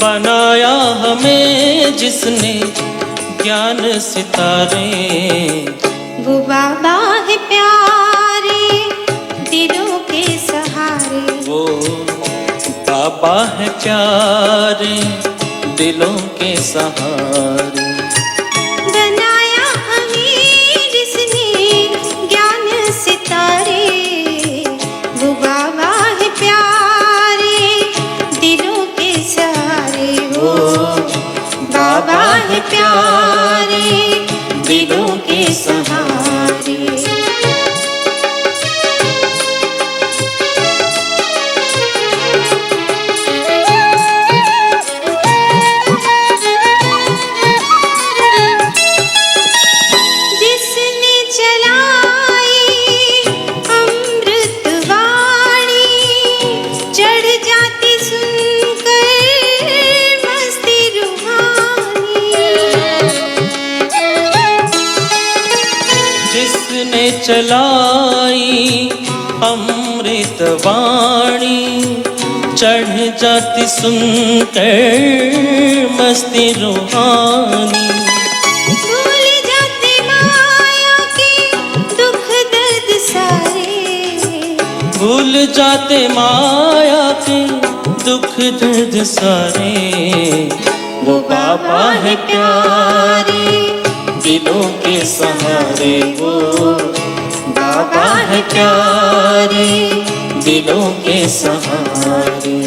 बनाया हमें जिसने ज्ञान सितारे, वो बाबा है प्यारे दिलों के सहारे। वो बाबा है प्यारे दिलों के सहारे। बनाया हमें जिसने ज्ञान सितारे, वो बाबा है प्यारे दिलों के सहारे। वो बाबा है प्यारे दिलों के सहारे। जिसने चलाई अमृत वाणी, चढ़ जाती सुनकर मस्ती रूहानी। जिसने चलाई अमृत वाणी, चढ़ जाती सुनकर मस्ती रूहानी। भूल जाते माया के दुख दर्द सारे, भूल जाते माया के दुख दर्द सारे। वो बाबा है प्यारे दिलों के सहारे। वो बाबा है प्यारे दिलों के सहारे।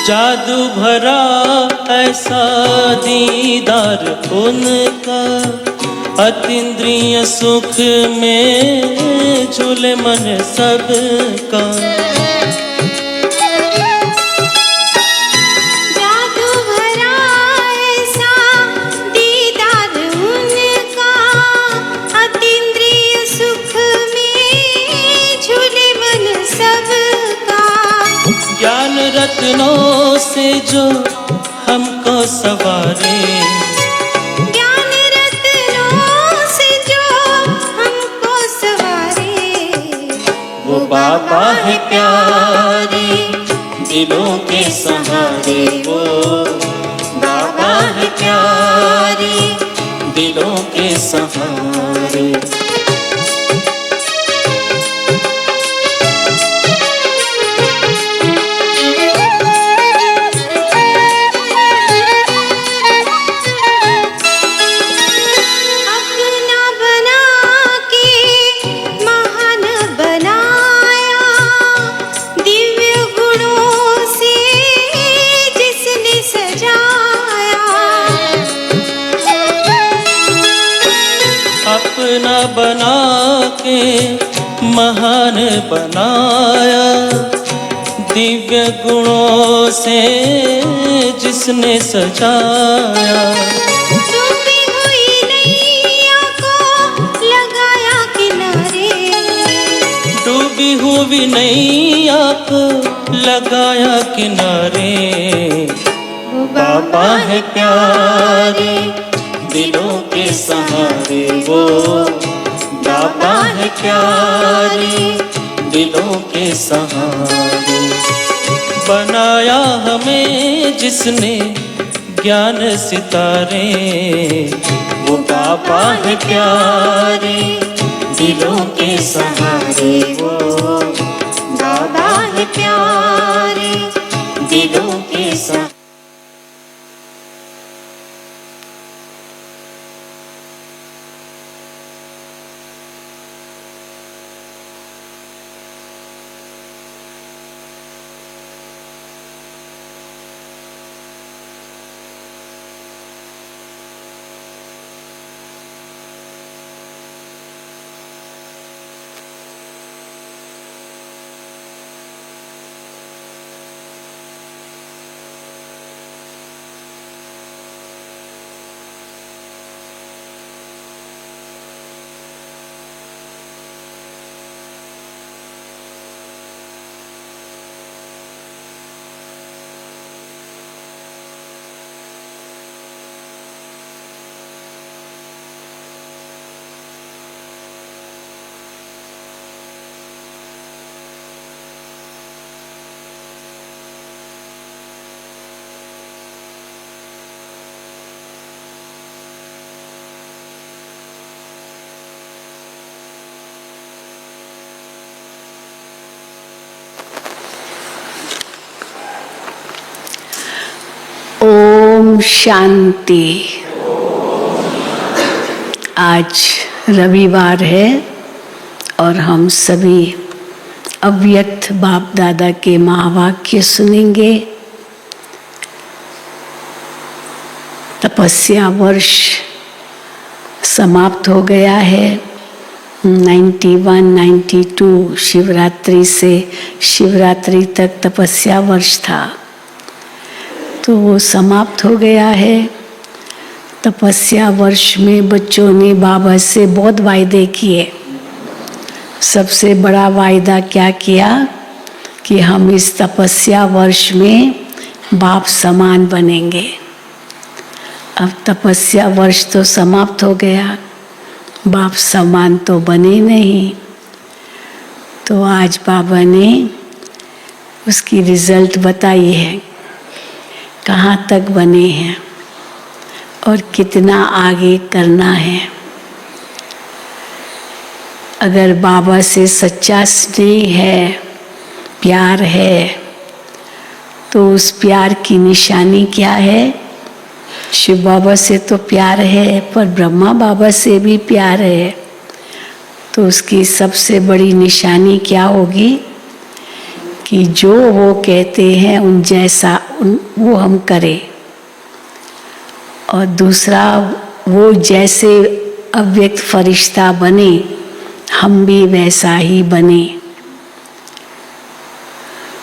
जादू भरा ऐसा दीदार उनका, अतीन्द्रिय सुख में झूले मन सबका। जादू भरा ऐसा दीदार उनका, अतीन्द्रिय सुख में झूले मन सबका। ज्ञान रत्नों से जो हमको सवारे, ज्ञान रत्नों से जो हमको सवारे। वो बाबा है प्यारे दिलों के सहारे। वो बाबा है प्यारे दिलों के सहारे। अपना बना के महान बनाया, दिव्य गुणों से जिसने सजाया। अपना बना के महान बनाया, दिव्य गुणों से जिसने सजाया। डूबी हुई नैया को लगाया किनारे, डूबी हुई नैया को लगाया किनारे। वो बाबा है प्यारे दिलों के सहारे वो, बाबा है प्यारे दिलों के सहारे। बनाया हमें जिसने ज्ञान सितारे, वो बाबा है प्यारे दिलों के सहारे वो, बाबा है प्यारे दिलों के सहारे। ओम शांति। आज रविवार है और हम सभी अव्यक्त बाप दादा के महावाक्य सुनेंगे। तपस्या वर्ष समाप्त हो गया है। 91-92 शिवरात्रि से शिवरात्रि तक तपस्या वर्ष था, तो वो समाप्त हो गया है। तपस्या वर्ष में बच्चों ने बाबा से बहुत वायदे किए। सबसे बड़ा वायदा क्या किया कि हम इस तपस्या वर्ष में बाप समान बनेंगे। अब तपस्या वर्ष तो समाप्त हो गया, बाप समान तो बने नहीं। तो आज बाबा ने उसकी रिजल्ट बताई है, कहाँ तक बने हैं और कितना आगे करना है। अगर बाबा से सच्चा स्नेह है, प्यार है, तो उस प्यार की निशानी क्या है? शिव बाबा से तो प्यार है, पर ब्रह्मा बाबा से भी प्यार है। तो उसकी सबसे बड़ी निशानी क्या होगी कि जो वो कहते हैं उन जैसा वो हम करें, और दूसरा वो जैसे अव्यक्त फरिश्ता बने हम भी वैसा ही बने।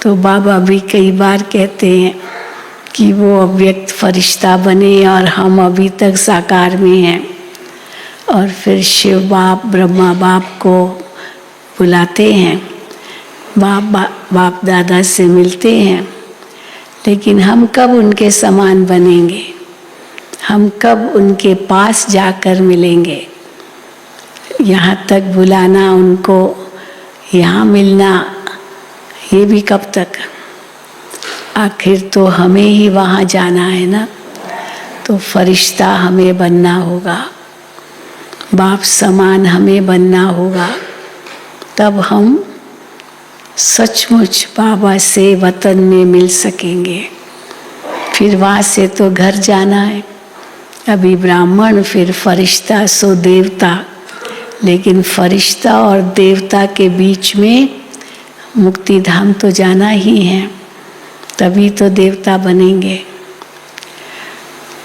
तो बाबा भी कई बार कहते हैं कि वो अव्यक्त फरिश्ता बने और हम अभी तक साकार में हैं, और फिर शिव बाप ब्रह्मा बाप को बुलाते हैं, बाप दादा से मिलते हैं। लेकिन हम कब उनके समान बनेंगे? हम कब उनके पास जाकर मिलेंगे? यहाँ तक बुलाना उनको, यहाँ मिलना, ये भी कब तक? आखिर तो हमें ही वहाँ जाना है ना। तो फरिश्ता हमें बनना होगा, बाप समान हमें बनना होगा, तब हम सचमुच बाबा से वतन में मिल सकेंगे। फिर वहाँ से तो घर जाना है। अभी ब्राह्मण, फिर फरिश्ता, सो देवता। लेकिन फरिश्ता और देवता के बीच में मुक्ति धाम तो जाना ही है, तभी तो देवता बनेंगे।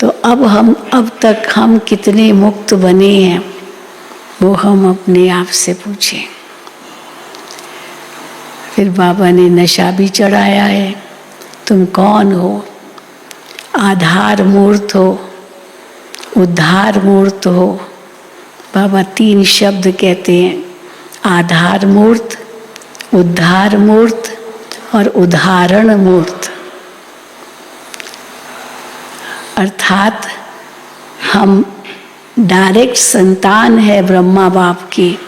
तो अब तक हम कितने मुक्त बने हैं, वो हम अपने आप से पूछें। फिर बाबा ने नशा भी चढ़ाया है। तुम कौन हो? आधार मूर्त हो, उद्धार मूर्त हो। बाबा 3 शब्द कहते हैं, आधार मूर्त, उद्धार मूर्त और उदाहरण मूर्त। अर्थात हम डायरेक्ट संतान है ब्रह्मा बाप की,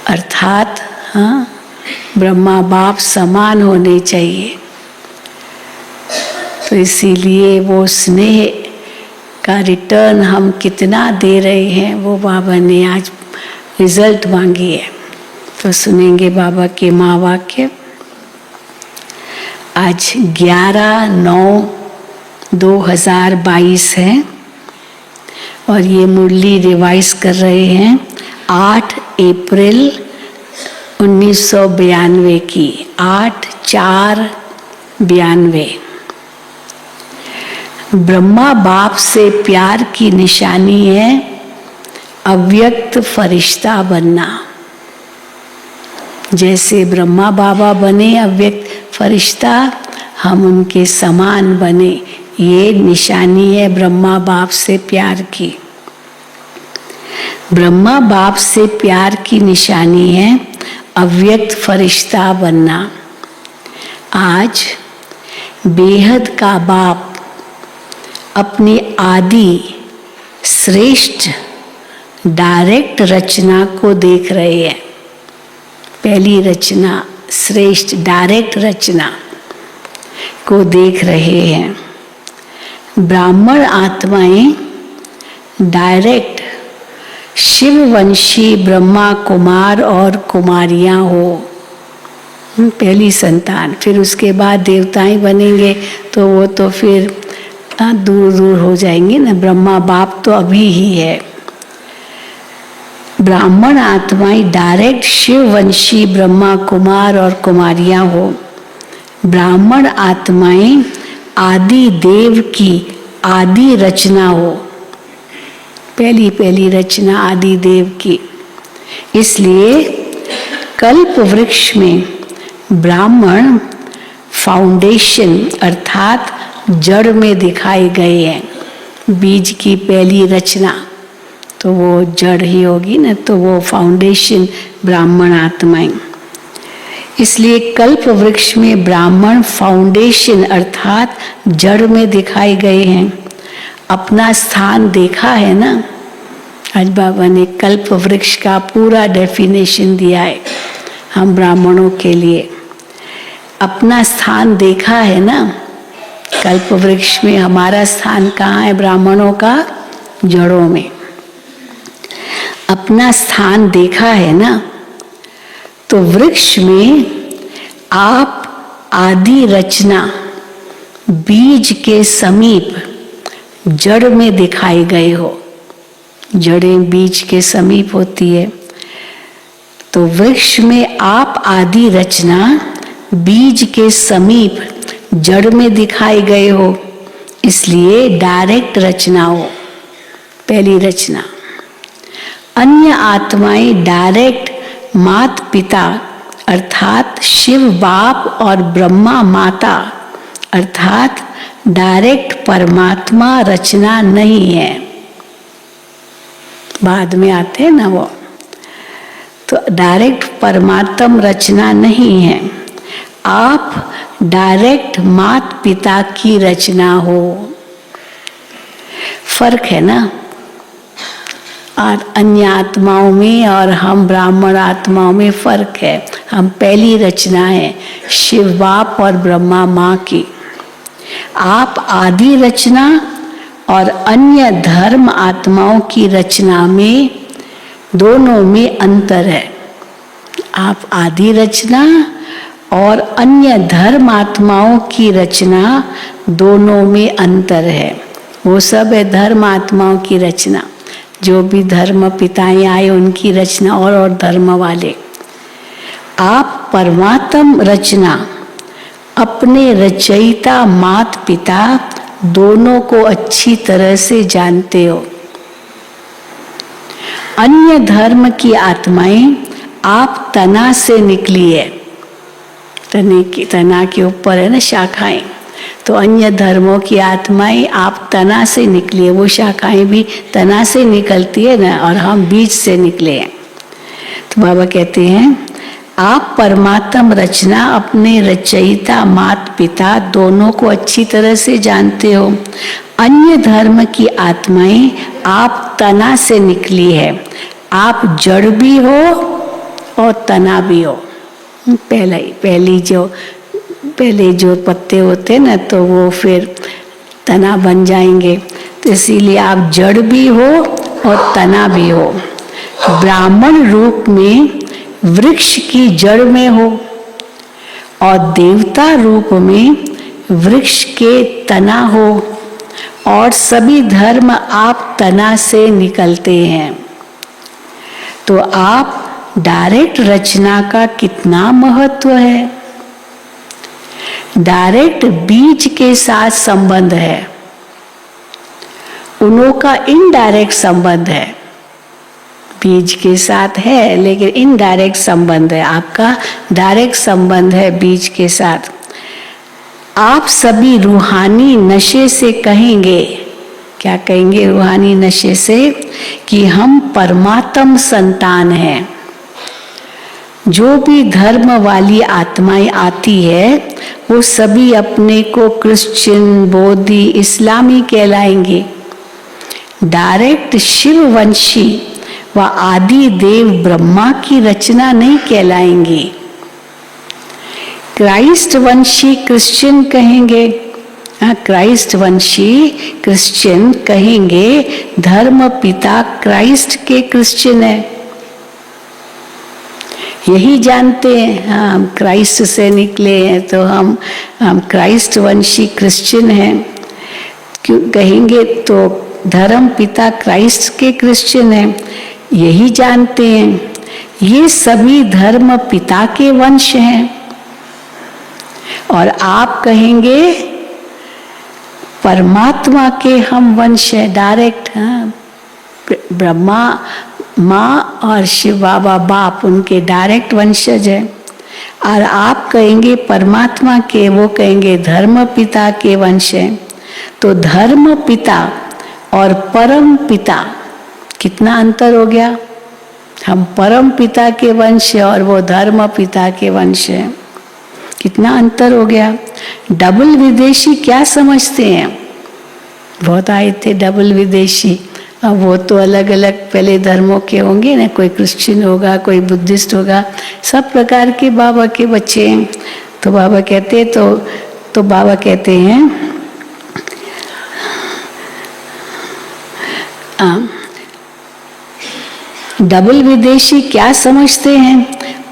अर्थात हाँ ब्रह्मा बाप समान होने चाहिए। तो इसीलिए वो स्नेह का रिटर्न हम कितना दे रहे हैं वो बाबा ने आज रिजल्ट मांगी है। तो सुनेंगे बाबा के महावाक्य। आज 11/9/2022 है और ये मुरली रिवाइज कर रहे हैं 8 अप्रैल 1992 की, 8/4/92। ब्रह्मा बाप से प्यार की निशानी है अव्यक्त फरिश्ता बनना। जैसे ब्रह्मा बाबा बने अव्यक्त फरिश्ता, हम उनके समान बने, ये निशानी है ब्रह्मा बाप से प्यार की। ब्रह्मा बाप से प्यार की निशानी है अव्यक्त फरिश्ता बनना। आज बेहद का बाप अपनी आदि श्रेष्ठ डायरेक्ट रचना को देख रहे हैं। पहली रचना श्रेष्ठ डायरेक्ट रचना को देख रहे हैं। ब्राह्मण आत्माएं डायरेक्ट शिववंशी ब्रह्मा कुमार और कुमारियां हो, पहली संतान। फिर उसके बाद देवताएं बनेंगे तो वो तो फिर दूर दूर हो जाएंगे ना, ब्रह्मा बाप तो अभी ही है। ब्राह्मण आत्माएं डायरेक्ट शिववंशी ब्रह्मा कुमार और कुमारियां हो। ब्राह्मण आत्माएं आदि देव की आदि रचना हो, पहली रचना आदि देव की। इसलिए कल्प वृक्ष में ब्राह्मण फाउंडेशन अर्थात जड़ में दिखाए गए हैं। बीज की पहली रचना तो वो जड़ ही होगी ना, तो वो फाउंडेशन ब्राह्मण आत्माएं। इसलिए कल्प वृक्ष में ब्राह्मण फाउंडेशन अर्थात जड़ में दिखाए गए हैं। अपना स्थान देखा है ना, आज बाबा ने कल्प वृक्ष का पूरा डेफिनेशन दिया है हम ब्राह्मणों के लिए। अपना स्थान देखा है ना, कल्प वृक्ष में हमारा स्थान कहाँ है ब्राह्मणों का? जड़ों में। अपना स्थान देखा है ना, तो वृक्ष में आप आदि रचना बीज के समीप जड़ में दिखाए गए हो। जड़ें बीज के समीप होती है, तो वृक्ष में आप आदि रचना बीज के समीप जड़ में दिखाए गए हो, इसलिए डायरेक्ट रचना हो, पहली रचना। अन्य आत्माएं डायरेक्ट मात पिता अर्थात शिव बाप और ब्रह्मा माता अर्थात डायरेक्ट परमात्मा रचना नहीं है, बाद में आते हैं ना वो। तो डायरेक्ट परमात्म रचना नहीं है, आप डायरेक्ट मात पिता की रचना हो। फर्क है ना, और अन्य आत्माओं में और हम ब्राह्मण आत्माओं में फर्क है। हम पहली रचना है शिव बाप और ब्रह्मा माँ की। आप आदि रचना और अन्य धर्म आत्माओं की रचना में, दोनों में अंतर है। आप आदि रचना और अन्य धर्म आत्माओं की रचना, दोनों में अंतर है। वो सब है धर्म आत्माओं की रचना, जो भी धर्म पिताएं आए उनकी रचना, और धर्म वाले। आप परमात्म रचना अपने रचयिता मात पिता दोनों को अच्छी तरह से जानते हो। अन्य धर्म की आत्माएं आप तना से निकली है, तना के ऊपर है ना शाखाएं, तो अन्य धर्मों की आत्माएं आप तना से निकली है। वो शाखाएं भी तना से निकलती है ना, और हम बीज से निकले हैं। तो बाबा कहते हैं आप परमात्म रचना अपने रचयिता माता पिता दोनों को अच्छी तरह से जानते हो। अन्य धर्म की आत्माएं आप तना से निकली है। आप जड़ भी हो और तना भी हो। पहले जो पत्ते होते ना तो वो फिर तना बन जाएंगे, तो इसीलिए आप जड़ भी हो और तना भी हो। ब्राह्मण रूप में वृक्ष की जड़ में हो और देवता रूप में वृक्ष के तना हो, और सभी धर्म आप तना से निकलते हैं। तो आप डायरेक्ट रचना का कितना महत्व है। डायरेक्ट बीज के साथ संबंध है, उन्हों का इनडायरेक्ट संबंध है। बीज के साथ है लेकिन इनडायरेक्ट संबंध है, आपका डायरेक्ट संबंध है बीज के साथ। आप सभी रूहानी नशे से कहेंगे, क्या कहेंगे रूहानी नशे से, कि हम परमात्म संतान हैं। जो भी धर्म वाली आत्माएं आती है वो सभी अपने को क्रिश्चियन, बौद्धि, इस्लामी कहलाएंगे। डायरेक्ट शिववंशी व आदि देव ब्रह्मा की रचना नहीं कहलाएंगे। क्राइस्ट वंशी क्रिश्चियन कहेंगे, क्राइस्ट वंशी क्रिश्चियन कहेंगे, धर्म पिता क्राइस्ट के क्रिश्चियन है, यही जानते हैं। हाँ, हम क्राइस्ट से निकले हैं तो हम क्राइस्ट वंशी क्रिश्चियन हैं क्यों कहेंगे, तो धर्म पिता क्राइस्ट के क्रिश्चियन हैं, यही जानते हैं। ये सभी धर्म पिता के वंश हैं। और आप कहेंगे परमात्मा के हम वंश है डायरेक्ट। हाँ, ब्रह्मा माँ और शिव बाबा बाप उनके डायरेक्ट वंशज है। और आप कहेंगे परमात्मा के, वो कहेंगे धर्म पिता के वंश है। तो धर्म पिता और परम पिता कितना अंतर हो गया। हम परम पिता के वंश है और वो धर्म पिता के वंश है, कितना अंतर हो गया। डबल विदेशी क्या समझते हैं, बहुत आए थे डबल विदेशी, अब वो तो अलग अलग पहले धर्मों के होंगे ना, कोई क्रिश्चियन होगा, कोई बुद्धिस्ट होगा, सब प्रकार के बाबा के बच्चे हैं। तो बाबा कहते तो बाबा कहते हैं डबल विदेशी क्या समझते हैं,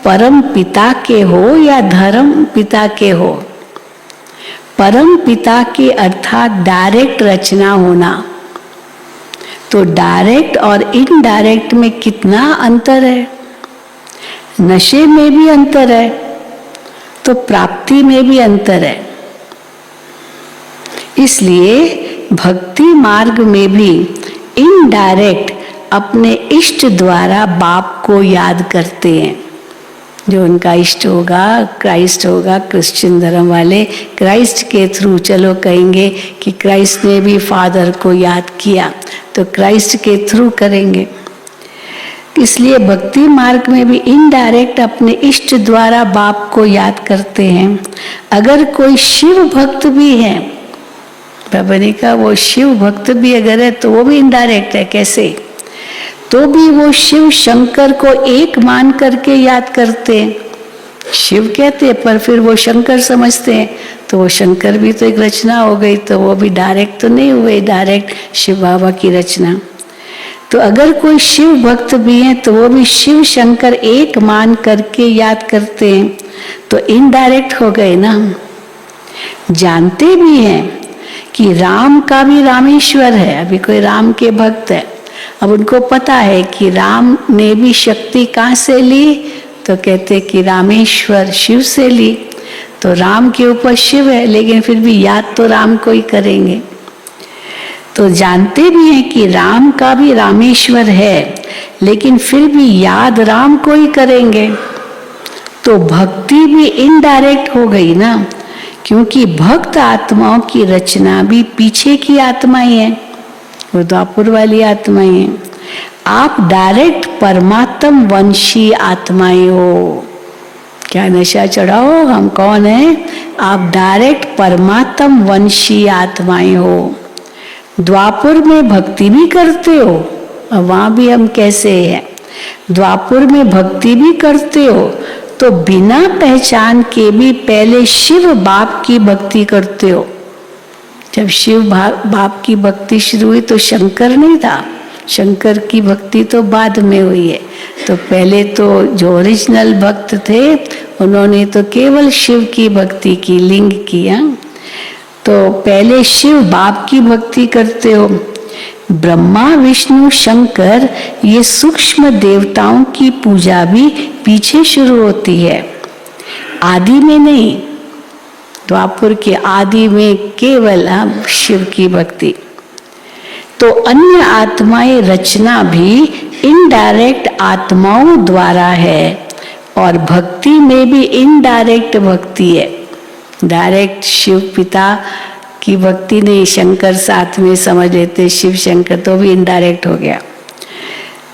परम पिता के हो या धर्म पिता के हो। परम पिता के अर्थात डायरेक्ट रचना होना। तो डायरेक्ट और इनडायरेक्ट में कितना अंतर है। नशे में भी अंतर है तो प्राप्ति में भी अंतर है। इसलिए भक्ति मार्ग में भी इनडायरेक्ट अपने इष्ट द्वारा बाप को याद करते हैं। जो उनका इष्ट होगा, क्राइस्ट होगा, क्रिश्चियन धर्म वाले क्राइस्ट के थ्रू, चलो कहेंगे कि क्राइस्ट ने भी फादर को याद किया तो क्राइस्ट के थ्रू करेंगे। इसलिए भक्ति मार्ग में भी इनडायरेक्ट अपने इष्ट द्वारा बाप को याद करते हैं। अगर कोई शिव भक्त भी है, बाबा ने कहा वो शिव भक्त भी अगर है तो वो भी इनडायरेक्ट है। कैसे, तो भी वो शिव शंकर को एक मान करके याद करते हैं। शिव कहते हैं पर फिर वो शंकर समझते हैं, तो वो शंकर भी तो एक रचना हो गई, तो वो भी डायरेक्ट तो नहीं हुए, डायरेक्ट शिव बाबा की रचना। तो अगर कोई शिव भक्त भी है तो वो भी शिव शंकर एक मान करके याद करते हैं, तो इनडायरेक्ट हो गए ना। जानते भी हैं कि राम का भी रामेश्वर है। अभी कोई राम के भक्त है, अब उनको पता है कि राम ने भी शक्ति कहाँ से ली, तो कहते कि रामेश्वर शिव से ली। तो राम के ऊपर शिव है लेकिन फिर भी याद तो राम को ही करेंगे। तो जानते भी हैं कि राम का भी रामेश्वर है लेकिन फिर भी याद राम को ही करेंगे। तो भक्ति भी इनडायरेक्ट हो गई ना, क्योंकि भक्त आत्माओं की रचना भी पीछे की आत्माएं हैं, वो द्वापुर वाली आत्माएं हैं। आप डायरेक्ट परमात्म वंशी आत्माएं हो। क्या नशा चढ़ाओ, हम कौन हैं? आप डायरेक्ट परमात्म वंशी आत्माएं हो। द्वापुर में भक्ति भी करते हो, और वहां भी हम कैसे हैं? द्वापुर में भक्ति भी करते हो तो बिना पहचान के भी पहले शिव बाप की भक्ति करते हो। जब शिव बाप की भक्ति शुरू हुई तो शंकर नहीं था, शंकर की भक्ति तो बाद में हुई है। तो पहले तो जो ओरिजिनल भक्त थे उन्होंने तो केवल शिव की भक्ति की, लिंग की। तो पहले शिव बाप की भक्ति करते हो। ब्रह्मा विष्णु शंकर ये सूक्ष्म देवताओं की पूजा भी पीछे शुरू होती है, आदि में नहीं। द्वापुर के आदि में केवल हम शिव की भक्ति। तो अन्य आत्माएं रचना भी इनडायरेक्ट आत्माओं द्वारा है, और भक्ति में भी इनडायरेक्ट भक्ति है। डायरेक्ट शिव पिता की भक्ति नहीं, शंकर साथ में समझ लेते, शिव शंकर, तो भी इनडायरेक्ट हो गया।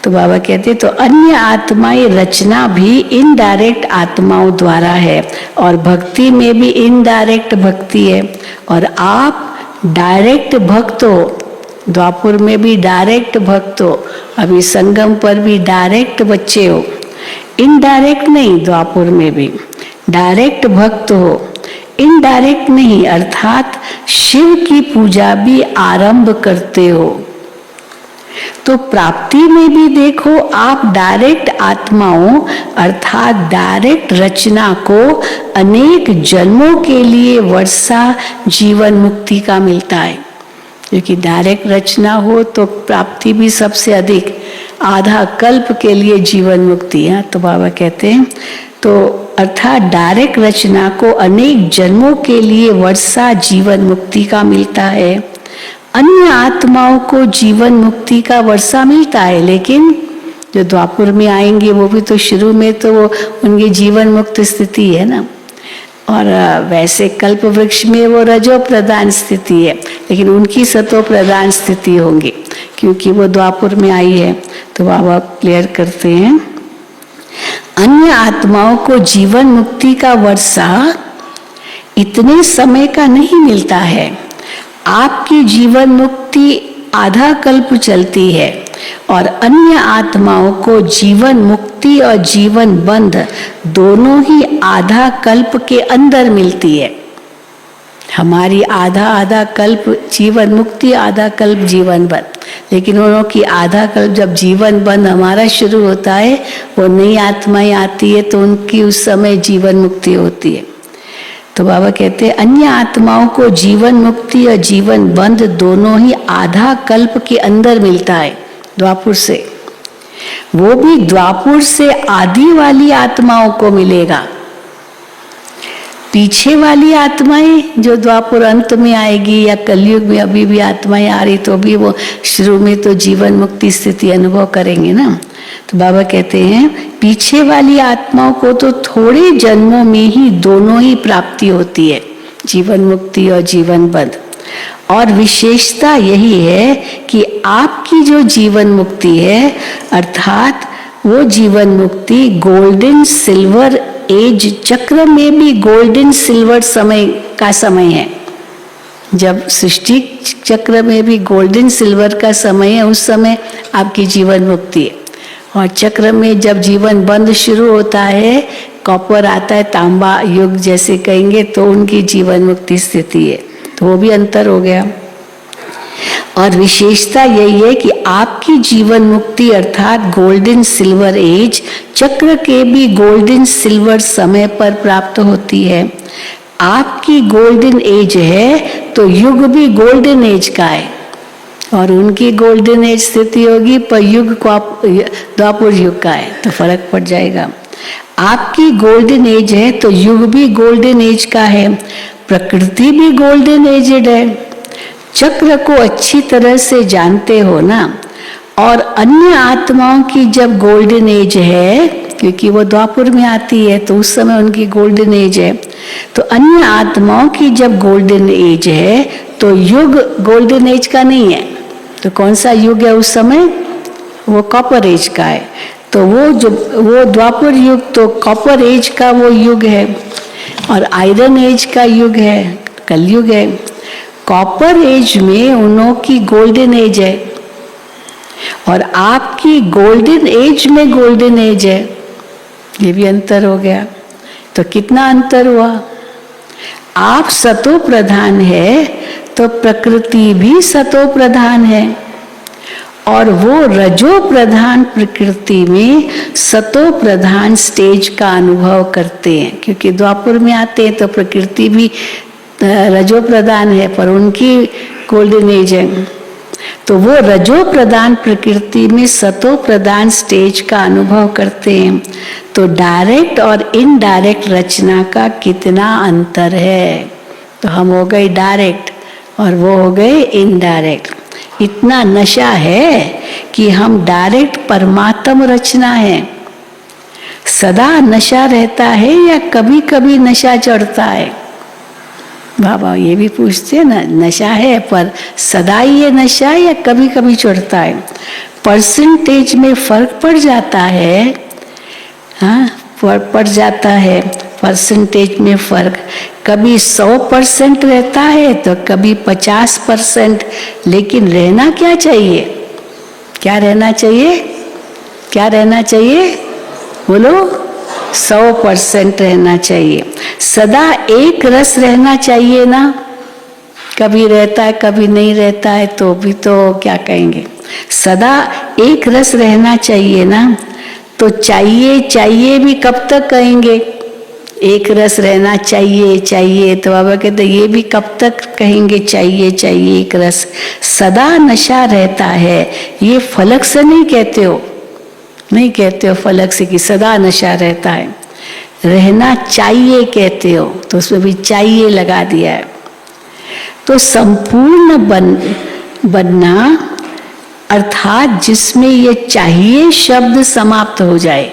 तो बाबा कहते तो अन्य आत्माएं रचना भी इनडायरेक्ट आत्माओं द्वारा है, और भक्ति में भी इनडायरेक्ट भक्ति है। और आप डायरेक्ट भक्त हो, द्वापुर में भी डायरेक्ट भक्त हो, अभी संगम पर भी डायरेक्ट बच्चे हो। इनडायरेक्ट नहीं, द्वापुर में भी डायरेक्ट भक्त हो, इनडायरेक्ट नहीं, अर्थात शिव की पूजा भी आरंभ करते हो। तो प्राप्ति में भी देखो, आप डायरेक्ट आत्माओं अर्थात डायरेक्ट रचना को अनेक जन्मों के लिए वर्षा जीवन मुक्ति का मिलता है। क्योंकि डायरेक्ट रचना हो तो प्राप्ति भी सबसे अधिक, आधा कल्प के लिए जीवन मुक्ति है। तो बाबा कहते हैं तो अर्थात डायरेक्ट रचना को अनेक जन्मों के लिए वर्षा जीवन मुक्ति का मिलता है। अन्य आत्माओं को जीवन मुक्ति का वर्षा मिलता है, लेकिन जो द्वापुर में आएंगे वो भी तो शुरू में तो वो उनकी जीवन मुक्त स्थिति है ना। और वैसे कल्प वृक्ष में वो रजो प्रधान स्थिति है, लेकिन उनकी सतो प्रधान स्थिति होंगी क्योंकि वो द्वापुर में आई है। तो बाबा क्लियर करते हैं, अन्य आत्माओं को जीवन मुक्ति का वर्षा इतने समय का नहीं मिलता है। आपकी जीवन मुक्ति आधा कल्प चलती है, और अन्य आत्माओं को जीवन मुक्ति और जीवन बंध दोनों ही आधा कल्प के अंदर मिलती है। हमारी आधा आधा कल्प जीवन मुक्ति, आधा कल्प जीवन बंध, लेकिन उन्हों की आधा कल्प जब जीवन बंध हमारा शुरू होता है, वो नई आत्माएं आती है तो उनकी उस समय जीवन मुक्ति होती है। तो बाबा कहते हैं अन्य आत्माओं को जीवन मुक्ति और जीवन बंध दोनों ही आधा कल्प के अंदर मिलता है, द्वापुर से। वो भी द्वापुर से आदि वाली आत्माओं को मिलेगा। पीछे वाली आत्माएं जो द्वापुर अंत में आएगी या कलयुग में अभी भी आत्माएं आ रही, तो भी वो शुरू में तो जीवन मुक्ति स्थिति अनुभव करेंगे ना। तो बाबा कहते हैं पीछे वाली आत्माओं को तो थोड़े जन्मों में ही दोनों ही प्राप्ति होती है, जीवन मुक्ति और जीवन बंध। और विशेषता यही है कि आपकी जो जीवन मुक्ति है, अर्थात वो जीवन मुक्ति गोल्डन सिल्वर एज चक्र में भी गोल्डन सिल्वर समय का समय है। जब सृष्टि चक्र में भी गोल्डन सिल्वर का समय है, उस समय आपकी जीवन मुक्ति है। और चक्र में जब जीवन बंद शुरू होता है, कॉपर आता है, तांबा युग जैसे कहेंगे, तो उनकी जीवन मुक्ति स्थिति है। तो वो भी अंतर हो गया। और विशेषता यही है कि आपकी जीवन मुक्ति अर्थात गोल्डन सिल्वर एज चक्र के भी गोल्डन सिल्वर समय पर प्राप्त होती है। आपकी गोल्डन एज है तो युग भी गोल्डन एज का है, और उनकी गोल्डन एज स्थिति होगी पर युग द्वापुर युग का है, तो फर्क पड़ जाएगा। आपकी गोल्डन एज है तो युग भी गोल्डन एज का है, प्रकृति भी गोल्डन एजेड है। चक्र को अच्छी तरह से जानते हो ना। और अन्य आत्माओं की जब गोल्डन एज है, क्योंकि वो द्वापुर में आती है तो उस समय उनकी गोल्डन एज है, तो अन्य आत्माओं की जब गोल्डन एज है तो युग गोल्डन एज का नहीं है। तो कौन सा युग है उस समय? वो कॉपर एज का है। तो वो द्वापर युग तो कॉपर एज का वो युग है और आयरन एज का युग है, कलयुग है। कॉपर एज में उन्हों की गोल्डन एज है और आपकी गोल्डन एज में गोल्डन एज है। ये भी अंतर हो गया। तो कितना अंतर हुआ? आप सतो प्रधान है तो प्रकृति भी सतो प्रधान है और वो रजो प्रधान प्रकृति में सतो प्रधान स्टेज का अनुभव करते हैं, क्योंकि द्वापर में आते हैं तो प्रकृति भी रजो प्रधान है पर उनकी गोल्डन एज है। तो वो रजो प्रधान प्रकृति में सतो प्रधान स्टेज का अनुभव करते हैं। तो डायरेक्ट और इनडायरेक्ट रचना का कितना अंतर है। तो हम हो गए डायरेक्ट और वो हो गए इनडायरेक्ट। इतना नशा है कि हम डायरेक्ट परमात्म रचना है। सदा नशा रहता है या कभी कभी नशा चढ़ता है? बाबा ये भी पूछते हैं ना, नशा है पर सदा ही ये नशा है या कभी कभी चढ़ता है? परसेंटेज में फर्क पड़ जाता है। हाँ, पड़ जाता है परसेंटेज में फर्क। कभी 100% रहता है तो कभी 50%। लेकिन रहना क्या चाहिए? क्या रहना चाहिए? क्या रहना चाहिए? बोलो। 100% रहना चाहिए। सदा एक रस रहना चाहिए ना। कभी रहता है कभी नहीं रहता है तो भी तो क्या कहेंगे। सदा एक रस रहना चाहिए ना। तो चाहिए भी कब तक कहेंगे? एक रस रहना चाहिए तो बाबा कहते ये भी कब तक कहेंगे? चाहिए एक रस। सदा नशा रहता है। ये फलक से नहीं कहते हो, नहीं कहते हो फलक से कि सदा नशा रहता है। रहना चाहिए कहते हो तो उसमें भी चाहिए लगा दिया है। तो संपूर्ण बनना अर्थात जिसमें ये चाहिए शब्द समाप्त हो जाए।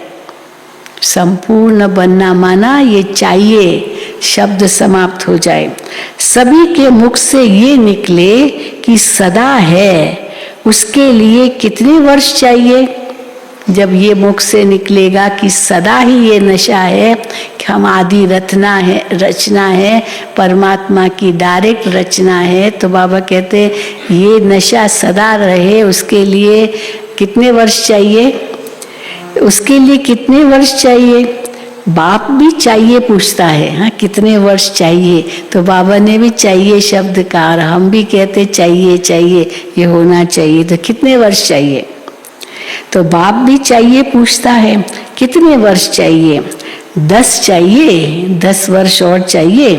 संपूर्ण बनना माना ये चाहिए शब्द समाप्त हो जाए। सभी के मुख से ये निकले कि सदा है, उसके लिए कितने वर्ष चाहिए? जब ये मुख से निकलेगा कि सदा ही ये नशा है कि हम आदि रचना है, परमात्मा की डायरेक्ट रचना है, तो बाबा कहते ये नशा सदा रहे उसके लिए कितने वर्ष चाहिए? उसके लिए कितने वर्ष चाहिए? बाप भी चाहिए पूछता है, हाँ कितने वर्ष चाहिए? तो बाबा ने भी चाहिए शब्द कहा और हम भी कहते चाहिए ये होना चाहिए। तो कितने वर्ष चाहिए? तो बाप भी चाहिए पूछता है कितने वर्ष चाहिए? 10 चाहिए, 10 वर्ष और चाहिए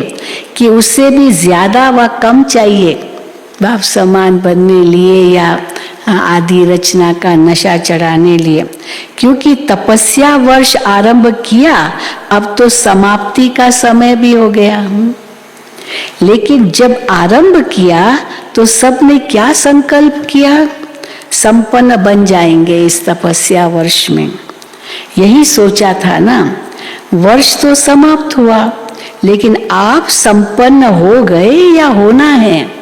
कि उससे भी ज्यादा व कम चाहिए बाप समान बनने लिए या आदि रचना का नशा चढ़ाने लिए? क्योंकि तपस्या वर्ष आरंभ किया, अब तो समाप्ति का समय भी हो गया। लेकिन जब आरंभ किया तो सबने क्या संकल्प किया? संपन्न बन जाएंगे इस तपस्या वर्ष में। यही सोचा था ना। वर्ष तो समाप्त हुआ लेकिन आप संपन्न हो गए या होना है?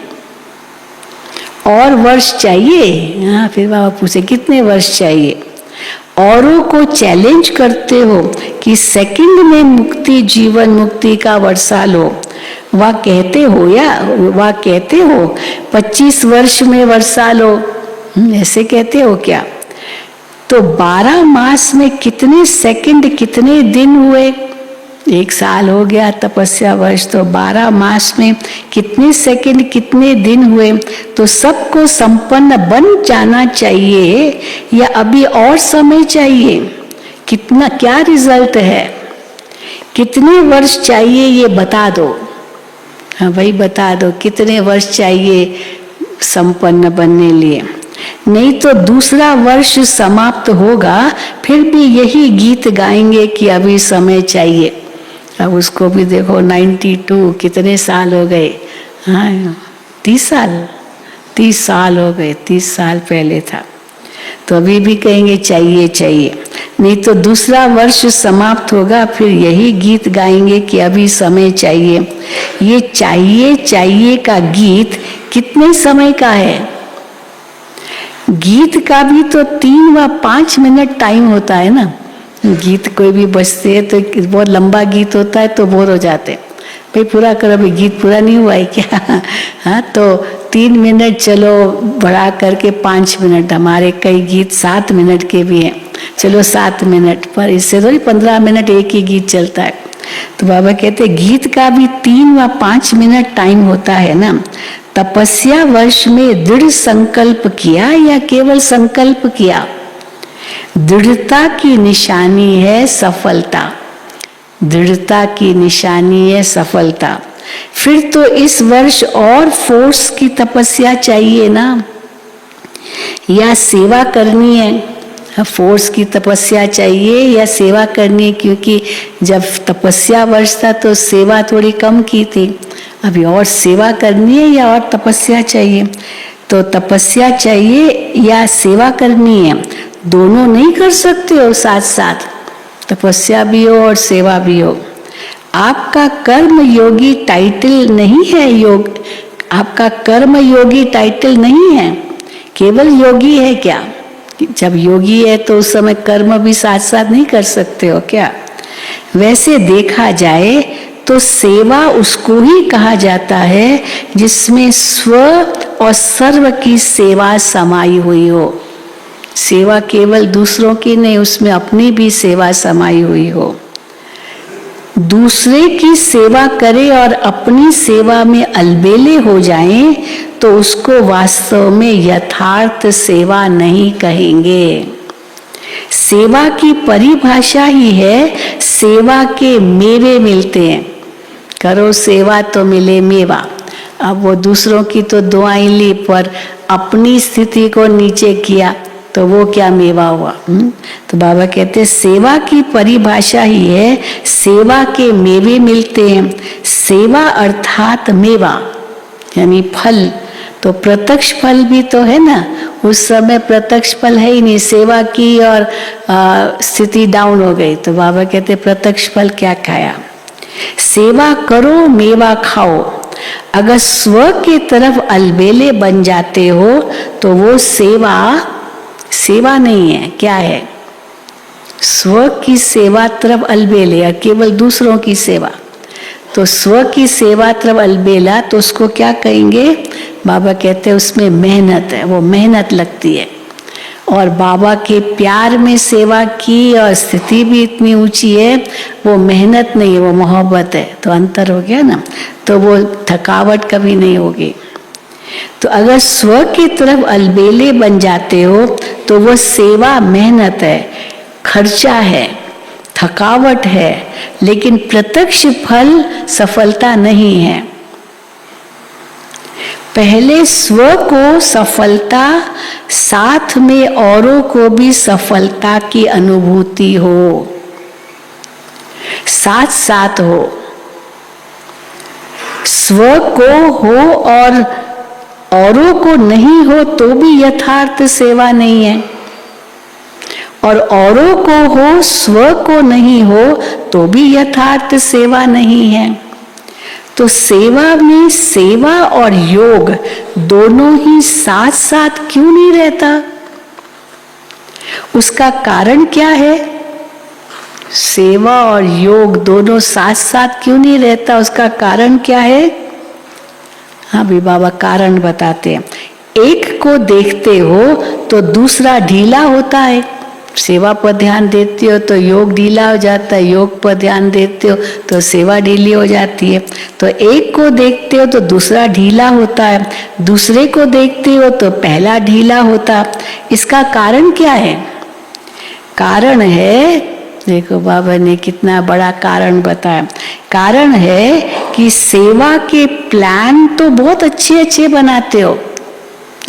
और वर्ष चाहिए? हाँ, फिर बाबा पूछे कितने वर्ष चाहिए? औरों को चैलेंज करते हो कि सेकंड में मुक्ति, जीवन मुक्ति का वर्षा लो। वह कहते हो 25 वर्ष में वर्षा लो, ऐसे कहते हो क्या? तो 12 मास में कितने सेकंड कितने दिन हुए? 1 साल हो गया तपस्या वर्ष, तो 12 मास में कितने सेकंड कितने दिन हुए? तो सबको संपन्न बन जाना चाहिए या अभी और समय चाहिए? कितना क्या रिजल्ट है? कितने वर्ष चाहिए ये बता दो। हाँ भाई बता दो कितने वर्ष चाहिए संपन्न बनने लिए। नहीं तो दूसरा वर्ष समाप्त होगा फिर भी यही गीत गाएंगे कि अभी समय चाहिए। अब उसको भी देखो 92 कितने साल हो गए? हाँ 30 साल हो गए। 30 साल पहले था तो अभी भी कहेंगे चाहिए। नहीं तो दूसरा वर्ष समाप्त होगा फिर यही गीत गाएंगे कि अभी समय चाहिए। ये चाहिए का गीत कितने समय का है? गीत का भी तो 3 व 5 मिनट टाइम होता है ना। गीत कोई भी बजते हैं तो बहुत लंबा गीत होता है तो बोर हो जाते हैं, भाई पूरा करो, अभी गीत पूरा नहीं हुआ है क्या। हाँ, तो 3 मिनट चलो बढ़ा करके 5 मिनट, हमारे कई गीत 7 मिनट के भी हैं, चलो 7 मिनट, पर इससे थोड़ी 15 मिनट एक ही गीत चलता है। तो बाबा कहते हैं गीत का भी 3 व 5 मिनट टाइम होता है ना। तपस्या वर्ष में दृढ़ संकल्प किया या केवल संकल्प किया, दृढ़ता की निशानी है सफलता, दृढ़ता की निशानी है सफलता। फिर तो इस वर्ष और फोर्स की तपस्या चाहिए ना, या सेवा करनी है। फोर्स की तपस्या चाहिए या सेवा करनी है, क्योंकि जब तपस्या वर्ष था तो सेवा थोड़ी कम की थी, अभी और सेवा करनी है या और तपस्या चाहिए। तो तपस्या चाहिए या सेवा करनी है, दोनों नहीं कर सकते हो साथ साथ, तपस्या भी हो और सेवा भी हो। आपका कर्म योगी टाइटल नहीं है, योग आपका कर्म योगी टाइटल नहीं है, केवल योगी है क्या। जब योगी है तो उस समय कर्म भी साथ साथ नहीं कर सकते हो क्या। वैसे देखा जाए तो सेवा उसको ही कहा जाता है जिसमें स्व और सर्व की सेवा समाई हुई हो। सेवा केवल दूसरों की नहीं, उसमें अपनी भी सेवा समाई हुई हो। दूसरे की सेवा करे और अपनी सेवा में अलबेले हो जाएं तो उसको वास्तव में यथार्थ सेवा नहीं कहेंगे। सेवा की परिभाषा ही है सेवा के मेवे मिलते हैं, करो सेवा तो मिले मेवा। अब वो दूसरों की तो दुआएं ली पर अपनी स्थिति को नीचे किया तो वो क्या मेवा हुआ। तो बाबा कहते हैं सेवा की परिभाषा ही है सेवा के मेवे मिलते हैं। सेवा अर्थात मेवा यानी फल, तो प्रत्यक्ष फल भी तो है ना, उस समय प्रत्यक्ष फल है ही नहीं, सेवा की और स्थिति डाउन हो गई। तो बाबा कहते प्रत्यक्ष फल क्या खाया। सेवा करो मेवा खाओ। अगर स्व के तरफ अलबेले बन जाते हो तो वो सेवा नहीं है, क्या है। स्व की सेवा तरफ अलबेले या केवल दूसरों की सेवा, तो स्व की सेवा तरफ अलबेला तो उसको क्या कहेंगे। बाबा कहते हैं उसमें मेहनत है, वो मेहनत लगती है। और बाबा के प्यार में सेवा की और स्थिति भी इतनी ऊंची है, वो मेहनत नहीं है, वो मोहब्बत है। तो अंतर हो गया ना, तो वो थकावट कभी नहीं होगी। तो अगर स्व की तरफ अलबेले बन जाते हो तो वो सेवा मेहनत है, खर्चा है, थकावट है, लेकिन प्रत्यक्ष फल सफलता नहीं है। पहले स्व को सफलता, साथ में औरों को भी सफलता की अनुभूति हो, साथ साथ हो। स्व को हो और औरों को नहीं हो तो भी यथार्थ सेवा नहीं है, और औरों को हो स्व को नहीं हो तो भी यथार्थ सेवा नहीं है। तो सेवा में सेवा और योग दोनों ही साथ साथ क्यों नहीं रहता, उसका कारण क्या है। सेवा और योग दोनों साथ साथ क्यों नहीं रहता, उसका कारण क्या है। हाँ भी बाबा कारण बताते हैं। एक को देखते हो तो दूसरा ढीला होता है। सेवा पर ध्यान देते हो तो योग ढीला हो जाता है, योग पर ध्यान देते हो तो सेवा ढीली हो जाती है। तो एक को देखते हो तो दूसरा ढीला होता है, दूसरे को देखते हो तो पहला ढीला होता। इसका कारण क्या है। कारण है, देखो बाबा ने कितना बड़ा कारण बताया। कारण है कि सेवा के प्लान तो बहुत अच्छे अच्छे बनाते हो,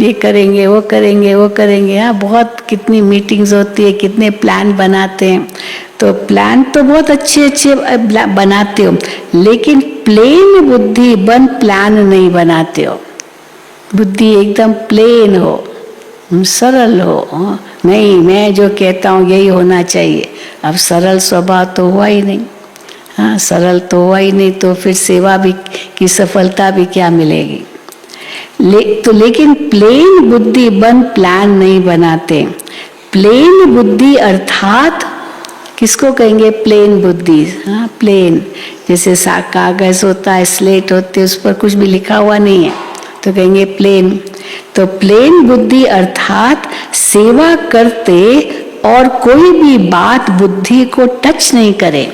ये करेंगे वो करेंगे वो करेंगे। हाँ, बहुत कितनी मीटिंग्स होती है, कितने प्लान बनाते हैं। तो प्लान तो बहुत अच्छे अच्छे बनाते हो, लेकिन प्लेन बुद्धि बन प्लान नहीं बनाते हो। बुद्धि एकदम प्लेन हो, सरल हो। नहीं, मैं जो कहता हूँ यही होना चाहिए। अब सरल स्वभाव तो हुआ ही नहीं। हाँ, सरल तो हुआ ही नहीं, तो फिर सेवा भी की सफलता भी क्या मिलेगी। लेकिन प्लेन बुद्धि बन प्लान नहीं बनाते। प्लेन बुद्धि अर्थात किसको कहेंगे? प्लेन बुद्धि। हाँ, प्लेन जैसे कागज होता है, स्लेट होते, उस पर कुछ भी लिखा हुआ नहीं है तो कहेंगे प्लेन। तो प्लेन बुद्धि अर्थात सेवा करते और कोई भी बात बुद्धि को टच नहीं करे।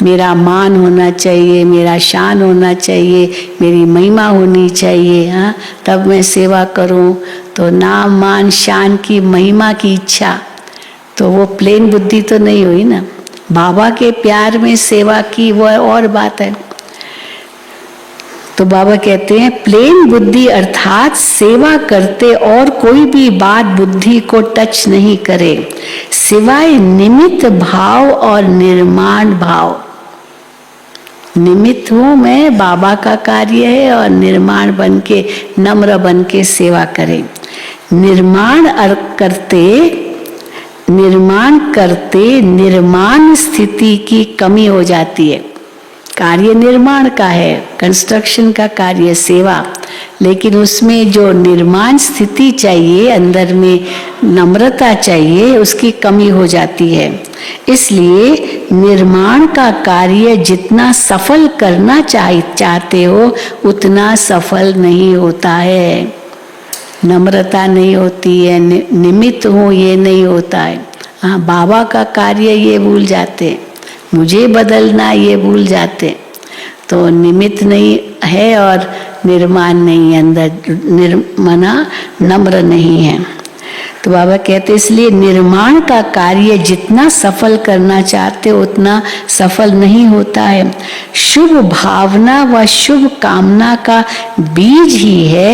मेरा मान होना चाहिए, मेरा शान होना चाहिए, मेरी महिमा होनी चाहिए, हाँ, तब मैं सेवा करूं। तो नाम मान शान की महिमा की इच्छा, तो वो प्लेन बुद्धि तो नहीं हुई ना। बाबा के प्यार में सेवा की वो और बात है। तो बाबा कहते हैं प्लेन बुद्धि अर्थात सेवा करते और कोई भी बात बुद्धि को टच नहीं करे, सिवाय निमित्त भाव और निर्माण भाव। निमित्त हूं मैं, बाबा का कार्य है, और निर्माण बन के, नम्र बन के सेवा करें। निर्माण करते निर्माण स्थिति की कमी हो जाती है। कार्य निर्माण का है, कंस्ट्रक्शन का कार्य सेवा, लेकिन उसमें जो निर्माण स्थिति चाहिए, अंदर में नम्रता चाहिए, उसकी कमी हो जाती है। इसलिए निर्माण का कार्य जितना सफल करना चाहते हो उतना सफल नहीं होता है। नम्रता नहीं होती है, निमित्त हो ये नहीं होता है। हाँ, बाबा का कार्य ये भूल जाते, मुझे बदलना ये भूल जाते। तो निमित्त नहीं है और निर्माण नहीं है, अंदर मना नम्र नहीं है। तो बाबा कहते इसलिए निर्माण का कार्य जितना सफल करना चाहते उतना सफल नहीं होता है। शुभ भावना व शुभ कामना का बीज ही है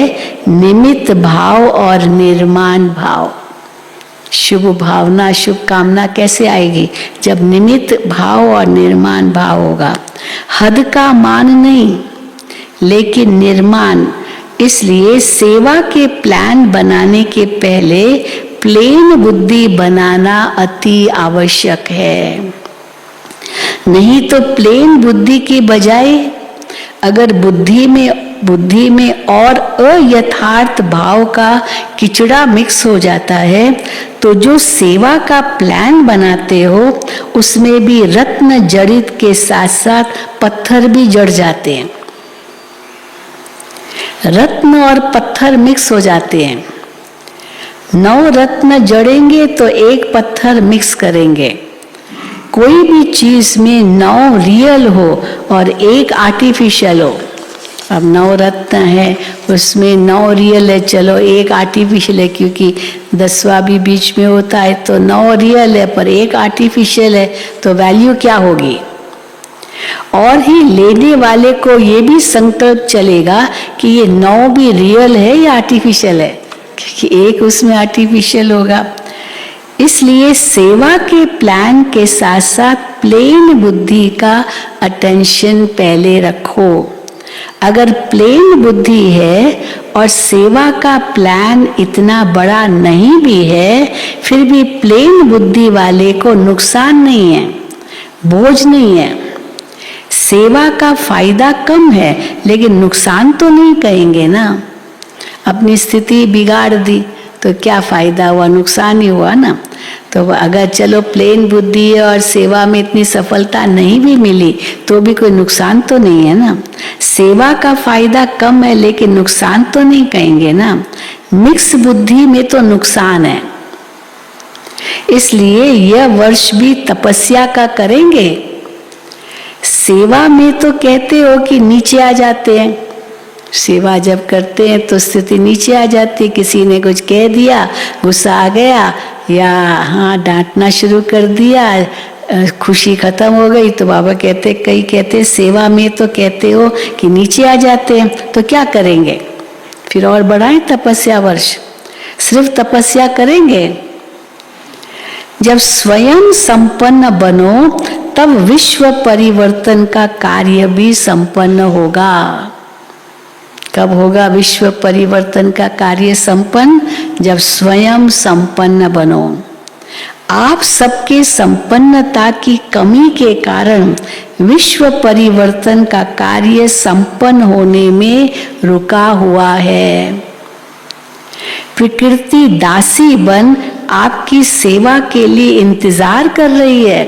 निमित्त भाव और निर्माण भाव। शुभ भावना शुभ कामना कैसे आएगी? जब निमित्त भाव और निर्माण भाव होगा। हद का मान नहीं, लेकिन निर्माण। इसलिए सेवा के प्लान बनाने के पहले प्लेन बुद्धि बनाना अति आवश्यक है। नहीं तो प्लेन बुद्धि की बजाय अगर बुद्धि में और अयथार्थ भाव का किचड़ा मिक्स हो जाता है तो जो सेवा का प्लान बनाते हो उसमें भी रत्न जड़ित के साथ साथ पत्थर भी जड़ जाते हैं। रत्न और पत्थर मिक्स हो जाते हैं। 9 रत्न जड़ेंगे तो 1 पत्थर मिक्स करेंगे। कोई भी चीज में 9 रियल हो और 1 आर्टिफिशियल हो। अब 9 रत्न है, उसमें 9 रियल है, चलो 1 आर्टिफिशियल है, क्योंकि 10वां भी बीच में होता है, तो 9 रियल है पर 1 आर्टिफिशियल है, तो वैल्यू क्या होगी? और ही लेने वाले को ये भी संकल्प चलेगा कि ये 9 भी रियल है या आर्टिफिशियल है, क्योंकि 1 उसमें आर्टिफिशियल होगा। इसलिए सेवा के प्लान के साथ साथ प्लेन बुद्धि का अटेंशन पहले रखो। अगर प्लेन बुद्धि है और सेवा का प्लान इतना बड़ा नहीं भी है, फिर भी प्लेन बुद्धि वाले को नुकसान नहीं है, बोझ नहीं है। सेवा का फायदा कम है, लेकिन नुकसान तो नहीं कहेंगे ना। अपनी स्थिति बिगाड़ दी तो क्या फायदा हुआ? नुकसान ही हुआ ना। तो अगर चलो प्लेन बुद्धि है और सेवा में इतनी सफलता नहीं भी मिली तो भी कोई नुकसान तो नहीं है ना। सेवा का फायदा कम है, लेकिन नुकसान तो नहीं कहेंगे ना। मिक्स बुद्धि में तो नुकसान है। इसलिए यह वर्ष भी तपस्या का करेंगे। सेवा में तो कहते हो कि नीचे आ जाते हैं, सेवा जब करते हैं तो स्थिति नीचे आ जाती है। किसी ने कुछ कह दिया, गुस्सा आ गया, या हाँ डांटना शुरू कर दिया, खुशी खत्म हो गई, तो बाबा कहते, कई कहते सेवा में तो कहते हो कि नीचे आ जाते हैं, तो क्या करेंगे? फिर और बढ़ाएं तपस्या वर्ष। सिर्फ तपस्या करेंगे? जब स्वयं संपन्न बनो तब विश्व परिवर्तन का कार्य भी संपन्न होगा। कब होगा विश्व परिवर्तन का कार्य संपन्न? जब स्वयं संपन्न बनो। आप सबके संपन्नता की कमी के कारण विश्व परिवर्तन का कार्य संपन्न होने में रुका हुआ है। प्रकृति दासी बन आपकी सेवा के लिए इंतजार कर रही है।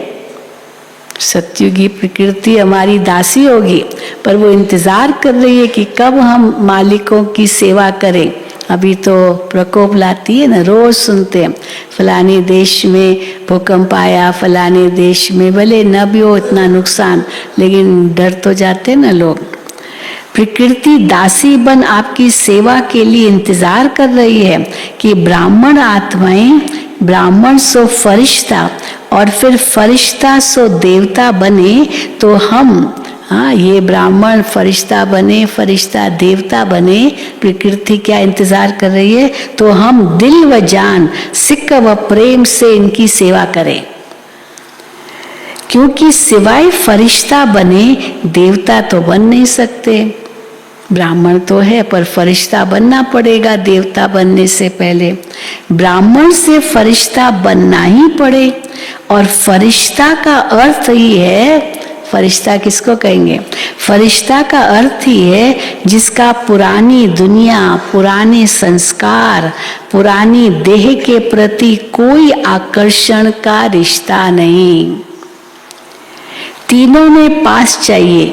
सत्युगी प्रकृति हमारी दासी होगी, पर वो इंतजार कर रही है कि कब हम मालिकों की सेवा करें। अभी तो प्रकोप लाती है ना, रोज सुनते हैं फलाने देश में भूकंप आया, फलाने देश में, भले न भी हो इतना नुकसान, लेकिन डर तो जाते ना लोग। प्रकृति दासी बन आपकी सेवा के लिए इंतजार कर रही है कि ब्राह्मण आत्माएं, ब्राह्मण सो फरिश्ता और फिर फरिश्ता सो देवता बने, तो हम ये ब्राह्मण फरिश्ता बने, फरिश्ता देवता बने। प्रकृति क्या इंतजार कर रही है? तो हम दिल व जान, सिक व प्रेम से इनकी सेवा करें, क्योंकि सिवाय फरिश्ता बने देवता तो बन नहीं सकते। ब्राह्मण तो है पर फरिश्ता बनना पड़ेगा देवता बनने से पहले। ब्राह्मण से फरिश्ता बनना ही पड़े, और फरिश्ता का अर्थ ही है, फरिश्ता किसको कहेंगे? फरिश्ता का अर्थ ही है जिसका पुरानी दुनिया, पुराने संस्कार, पुरानी देह के प्रति कोई आकर्षण का रिश्ता नहीं। तीनों में पास चाहिए।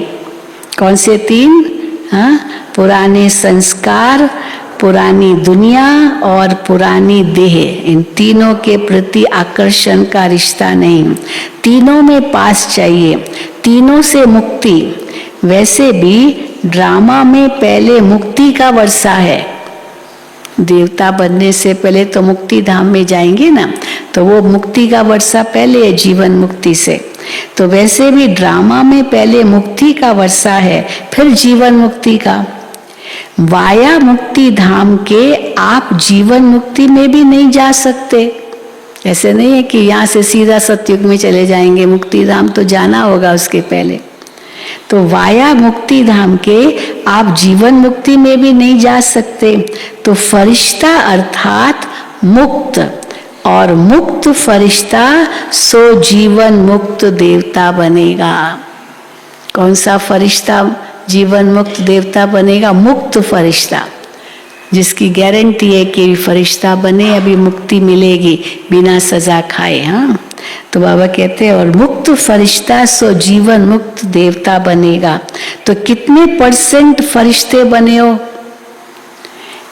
कौन से तीन? पुराने संस्कार, पुरानी दुनिया और पुरानी देह, इन तीनों के प्रति आकर्षण का रिश्ता नहीं। तीनों में पास चाहिए, तीनों से मुक्ति। वैसे भी ड्रामा में पहले मुक्ति का वर्षा है। देवता बनने से पहले तो मुक्ति धाम में जाएंगे ना, तो वो मुक्ति का वर्षा पहले है जीवन मुक्ति से। तो वैसे भी ड्रामा में पहले मुक्ति का वर्षा है, फिर जीवन मुक्ति का। वाया मुक्ति धाम के आप जीवन मुक्ति में भी नहीं जा सकते। ऐसे नहीं है कि यहाँ से सीधा सतयुग में चले जाएंगे, मुक्ति धाम तो जाना होगा उसके पहले। तो वाया मुक्ति धाम के आप जीवन मुक्ति में भी नहीं जा सकते। तो फरिश्ता अर्थात मुक्त, और मुक्त फरिश्ता सो जीवन मुक्त देवता बनेगा। कौन सा फरिश्ता जीवन मुक्त देवता बनेगा? मुक्त फरिश्ता, जिसकी गारंटी है कि फरिश्ता बने अभी मुक्ति मिलेगी बिना सजा खाए। तो बाबा कहते हैं और मुक्त फरिश्ता सो जीवन मुक्त देवता बनेगा। तो कितने % फरिश्ते बने हो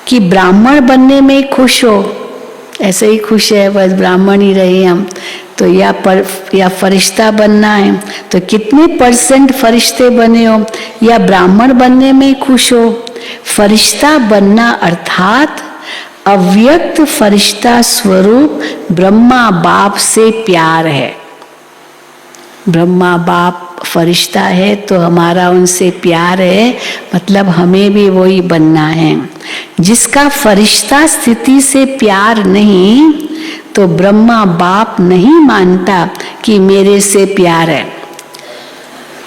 कि ब्राह्मण बनने में खुश हो? ऐसे ही खुश है बस ब्राह्मण ही रहे हम, तो या फरिश्ता बनना है तो कितने % फरिश्ते बने हो, या ब्राह्मण बनने में खुश हो? फरिश्ता बनना अर्थात अव्यक्त फरिश्ता स्वरूप ब्रह्मा बाप से प्यार है। ब्रह्मा बाप फरिश्ता है तो हमारा उनसे प्यार है, मतलब हमें भी वही बनना है। जिसका फरिश्ता स्थिति से प्यार नहीं, तो ब्रह्मा बाप नहीं मानता कि मेरे से प्यार है।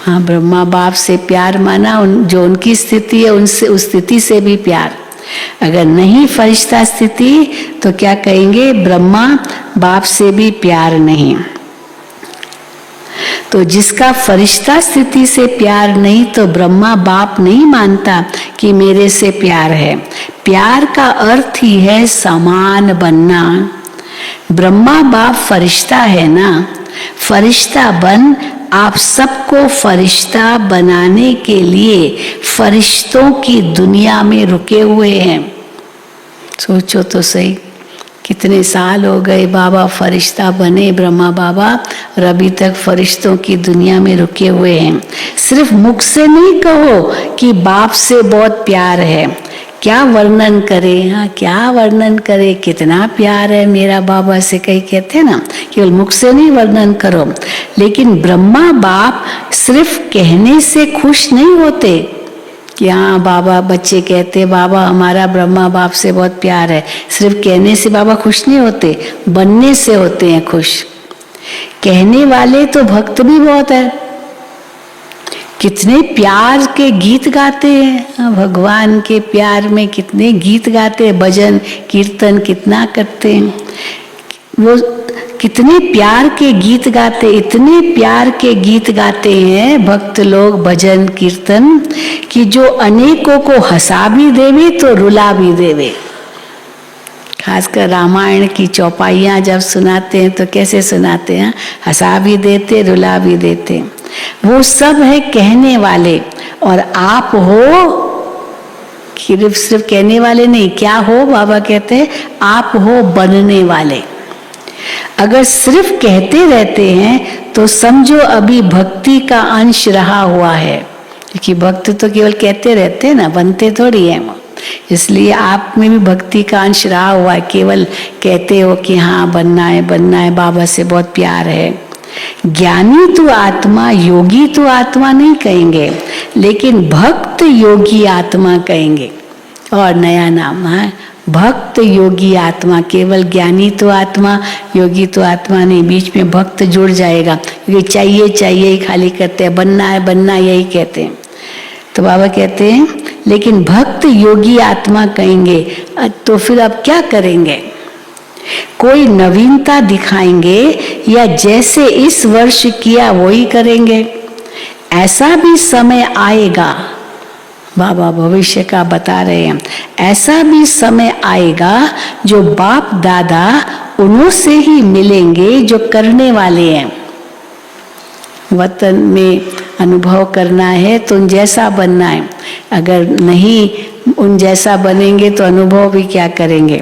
हाँ, ब्रह्मा बाप से प्यार माना, जो उनकी स्थिति है उनसे, उस स्थिति से भी प्यार। अगर नहीं फरिश्ता स्थिति तो क्या कहेंगे? ब्रह्मा बाप से भी प्यार नहीं। तो जिसका फरिश्ता स्थिति से प्यार नहीं, तो ब्रह्मा बाप नहीं मानता कि मेरे से प्यार है। प्यार का अर्थ ही है समान बनना। ब्रह्मा बाप फरिश्ता है ना, फरिश्ता बन आप सबको फरिश्ता बनाने के लिए फरिश्तों की दुनिया में रुके हुए हैं। सोचो तो सही, कितने साल हो गए बाबा फरिश्ता बने ब्रह्मा बाबा, और अभी तक फरिश्तों की दुनिया में रुके हुए हैं। सिर्फ मुख से नहीं कहो कि बाप से बहुत प्यार है, क्या वर्णन करे? हाँ, क्या वर्णन करे, कितना प्यार है मेरा बाबा से, कई कहते हैं ना, केवल मुख से नहीं वर्णन करो। लेकिन ब्रह्मा बाप सिर्फ कहने से खुश नहीं होते कि हाँ बाबा, बच्चे कहते बाबा हमारा ब्रह्मा बाप से बहुत प्यार है। सिर्फ कहने से बाबा खुश नहीं होते, बनने से होते हैं खुश। कहने वाले तो भक्त भी बहुत है, कितने प्यार के गीत गाते हैं भगवान के प्यार में, कितने गीत गाते हैं, भजन कीर्तन कितना करते हैं। वो कितने प्यार के गीत गाते, इतने प्यार के गीत गाते हैं भक्त लोग भजन कीर्तन कि जो अनेकों को हंसा भी देवे तो रुला भी देवे। खासकर रामायण की चौपाइयाँ जब सुनाते हैं तो कैसे सुनाते हैं, हंसा भी देते रुला भी देते। वो सब है कहने वाले, और आप हो सिर्फ कहने वाले नहीं, क्या हो बाबा कहते हैं, आप हो बनने वाले। अगर सिर्फ कहते रहते हैं तो समझो अभी भक्ति का अंश रहा हुआ है, क्योंकि भक्त तो केवल कहते रहते हैं ना, बनते थोड़ी है। इसलिए आप में भी भक्ति का अंश रहा हुआ है, केवल कहते हो कि हाँ बनना है, बाबा से बहुत प्यार है। ज्ञानी तो आत्मा, योगी तो आत्मा नहीं कहेंगे, लेकिन भक्त योगी आत्मा कहेंगे। और नया नाम है भक्त योगी आत्मा। केवल ज्ञानी तो आत्मा, योगी तो आत्मा नहीं, बीच में भक्त जुड़ जाएगा, क्योंकि चाहिए ही खाली करते हैं, बनना है यही कहते हैं। तो बाबा कहते हैं लेकिन भक्त योगी आत्मा कहेंगे। तो फिर अब क्या करेंगे? कोई नवीनता दिखाएंगे या जैसे इस वर्ष किया वही करेंगे? ऐसा भी समय आएगा, बाबा भविष्य का बता रहे हैं, ऐसा भी समय आएगा जो बाप दादा उन्हों से ही मिलेंगे जो करने वाले हैं। वतन में अनुभव करना है तो उन जैसा बनना है, अगर नहीं उन जैसा बनेंगे तो अनुभव भी क्या करेंगे।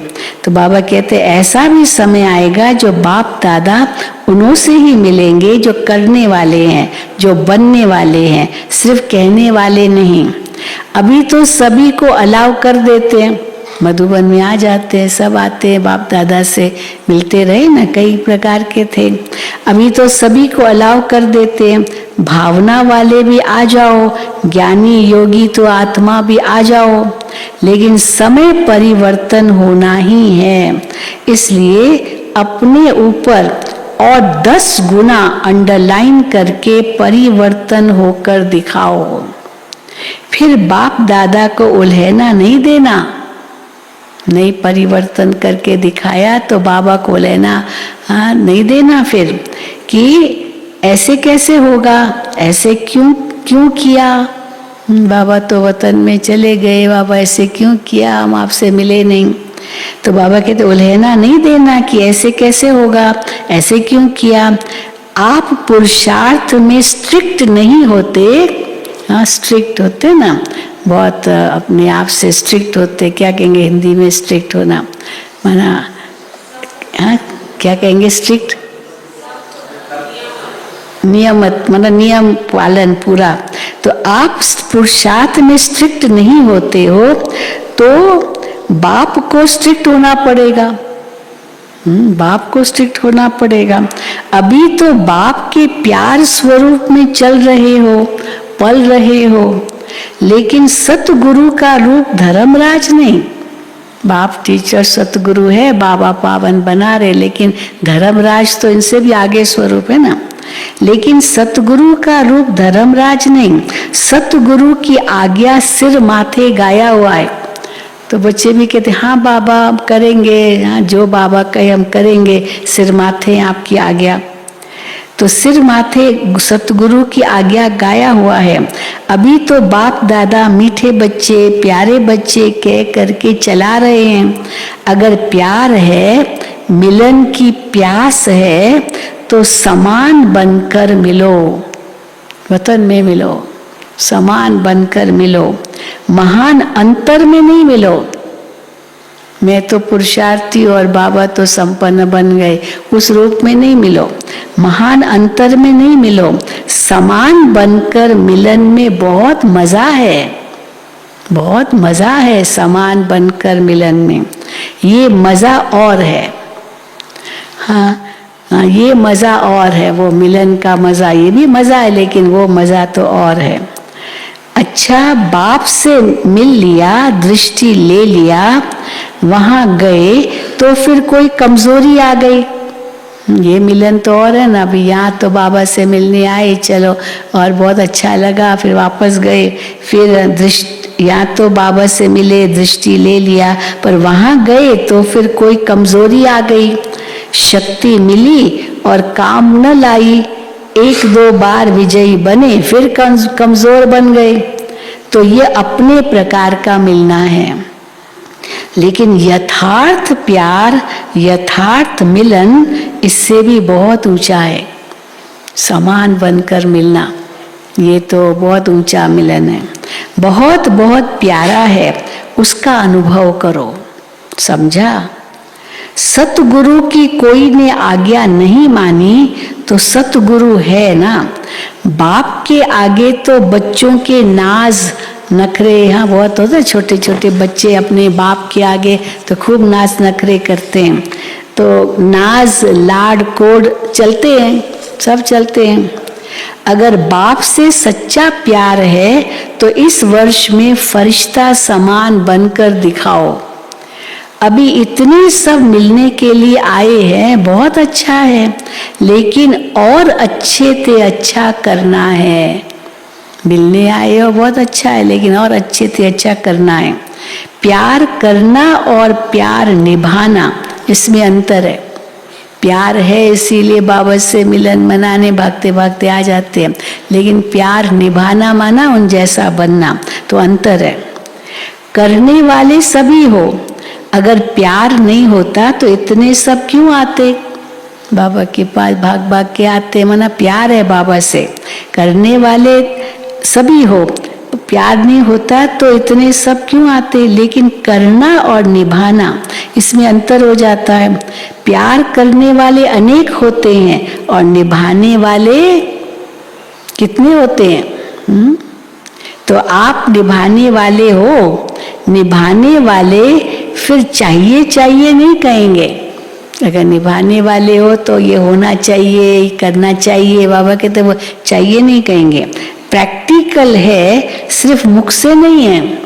तो बाबा कहते हैं ऐसा भी समय आएगा जो बाप दादा उन्हों से ही मिलेंगे जो करने वाले हैं, जो बनने वाले हैं, सिर्फ कहने वाले नहीं। अभी तो सभी को अलाउ कर देते हैं, मधुबन में आ जाते हैं, सब आते हैं, बाप दादा से मिलते रहे ना, कई प्रकार के थे। अभी तो सभी को अलाउ कर देते हैं, भावना वाले भी आ जाओ, ज्ञानी योगी तो आत्मा भी आ जाओ, लेकिन समय परिवर्तन होना ही है। इसलिए अपने ऊपर और 10 गुना अंडरलाइन करके परिवर्तन होकर दिखाओ। फिर बाप दादा को उल्हेना नहीं देना। नहीं परिवर्तन करके दिखाया तो बाबा को लेना नहीं देना फिर कि ऐसे कैसे होगा, ऐसे क्यों किया, बाबा तो वतन में चले गए, बाबा ऐसे क्यों किया, हम आपसे मिले नहीं। तो बाबा कहते उल्हेना नहीं देना कि ऐसे कैसे होगा, ऐसे क्यों किया। आप पुरुषार्थ में स्ट्रिक्ट नहीं होते, हाँ स्ट्रिक्ट होते ना, बहुत अपने आप से स्ट्रिक्ट होते, क्या कहेंगे हिंदी में स्ट्रिक्ट होना, माना हाँ क्या कहेंगे स्ट्रिक्ट, नियमित मतलब नियम पालन पूरा। तो आप पुरुषार्थ में स्ट्रिक्ट नहीं होते हो तो बाप को स्ट्रिक्ट होना पड़ेगा, बाप को स्ट्रिक्ट होना पड़ेगा। अभी तो बाप के प्यार स्वरूप में चल रहे हो, पल रहे हो, लेकिन सतगुरु का रूप धर्मराज नहीं। बाप टीचर सतगुरु है, बाबा पावन बना रहे, लेकिन धर्मराज तो इनसे भी आगे स्वरूप है ना। लेकिन सतगुरु का रूप धर्मराज नहीं, सतगुरु की आज्ञा सिर माथे गाया हुआ है। तो बच्चे भी कहते हाँ बाबा हम करेंगे, हाँ जो बाबा कहे हम करेंगे, सिर माथे आपकी आज्ञा। तो सिर माथे सतगुरु की आज्ञा गाया हुआ है। अभी तो बाप दादा मीठे बच्चे, प्यारे बच्चे कह करके चला रहे हैं। अगर प्यार है, मिलन की प्यास है, तो समान बनकर मिलो, वतन में मिलो, समान बनकर मिलो, महान अंतर में नहीं मिलो। मैं तो पुरुषार्थी और बाबा तो संपन्न बन गए, उस रूप में नहीं मिलो, महान अंतर में नहीं मिलो, समान बनकर मिलन में बहुत मजा है, बहुत मजा है समान बनकर मिलन में। ये मजा और है, हाँ ये मजा और है, वो मिलन का मजा, ये भी मजा है, लेकिन वो मजा तो और है। अच्छा बाप से मिल लिया, दृष्टि ले लिया, वहां गए तो फिर कोई कमजोरी आ गई, ये मिलन तो और है ना। अभी यहाँ तो बाबा से मिलने आए, चलो और बहुत अच्छा लगा, फिर वापस गए, फिर दृष्टि, यहाँ तो बाबा से मिले, दृष्टि ले लिया, पर वहां गए तो फिर कोई कमजोरी आ गई, शक्ति मिली और काम न लाई, एक दो बार विजयी बने फिर कमजोर बन गए, तो ये अपने प्रकार का मिलना है। लेकिन यथार्थ प्यार, यथार्थ मिलन इससे भी बहुत ऊंचा है। समान बनकर मिलना, ये तो बहुत ऊंचा मिलन है, बहुत बहुत प्यारा है, उसका अनुभव करो। समझा? सतगुरु की कोई ने आज्ञा नहीं मानी तो सतगुरु है ना। बाप के आगे तो बच्चों के नाज नखरे यहाँ बहुत होते हैं, छोटे छोटे बच्चे अपने बाप के आगे तो खूब नाच नखरे करते हैं, तो नाज लाड कोड चलते हैं, सब चलते हैं। अगर बाप से सच्चा प्यार है तो इस वर्ष में फरिश्ता समान बनकर दिखाओ। अभी इतने सब मिलने के लिए आए हैं, बहुत अच्छा है, लेकिन और अच्छे से अच्छा करना है। मिलने आए हो बहुत अच्छा है, लेकिन और अच्छे से अच्छा करना है। प्यार करना और प्यार निभाना, इसमें अंतर है। प्यार है इसीलिए बाबा से मिलन मनाने भागते भागते आ जाते हैं, लेकिन प्यार निभाना माना उन जैसा बनना, तो अंतर है। करने वाले सभी हो, अगर प्यार नहीं होता तो इतने सब क्यों आते? बाबा के पास भाग भाग के आते, माना प्यार है बाबा से। करने वाले सभी हो, प्यार नहीं होता तो इतने सब क्यों आते? लेकिन करना और निभाना, इसमें अंतर हो जाता है। प्यार करने वाले अनेक होते हैं और निभाने वाले कितने होते हैं? तो आप निभाने वाले हो। निभाने वाले फिर चाहिए चाहिए नहीं कहेंगे। अगर निभाने वाले हो तो ये होना चाहिए, करना चाहिए, बाबा कहते वो चाहिए नहीं कहेंगे। प्रैक्टिकल है, सिर्फ मुख से नहीं है।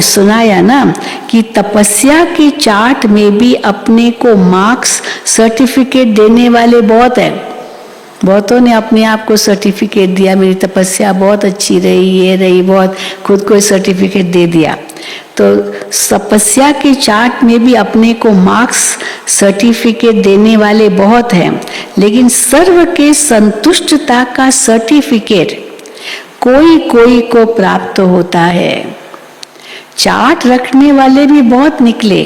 सुनाया ना कि तपस्या की चार्ट में भी अपने को मार्क्स सर्टिफिकेट देने वाले बहुत है। बहुतों ने अपने आप को सर्टिफिकेट दिया, मेरी तपस्या बहुत अच्छी रही, ये रही, बहुत खुद को सर्टिफिकेट दे दिया। तो तपस्या के चार्ट में भी अपने को मार्क्स सर्टिफिकेट देने वाले बहुत हैं, लेकिन सर्व के संतुष्टता का सर्टिफिकेट कोई कोई को प्राप्त होता है। चार्ट रखने वाले भी बहुत निकले,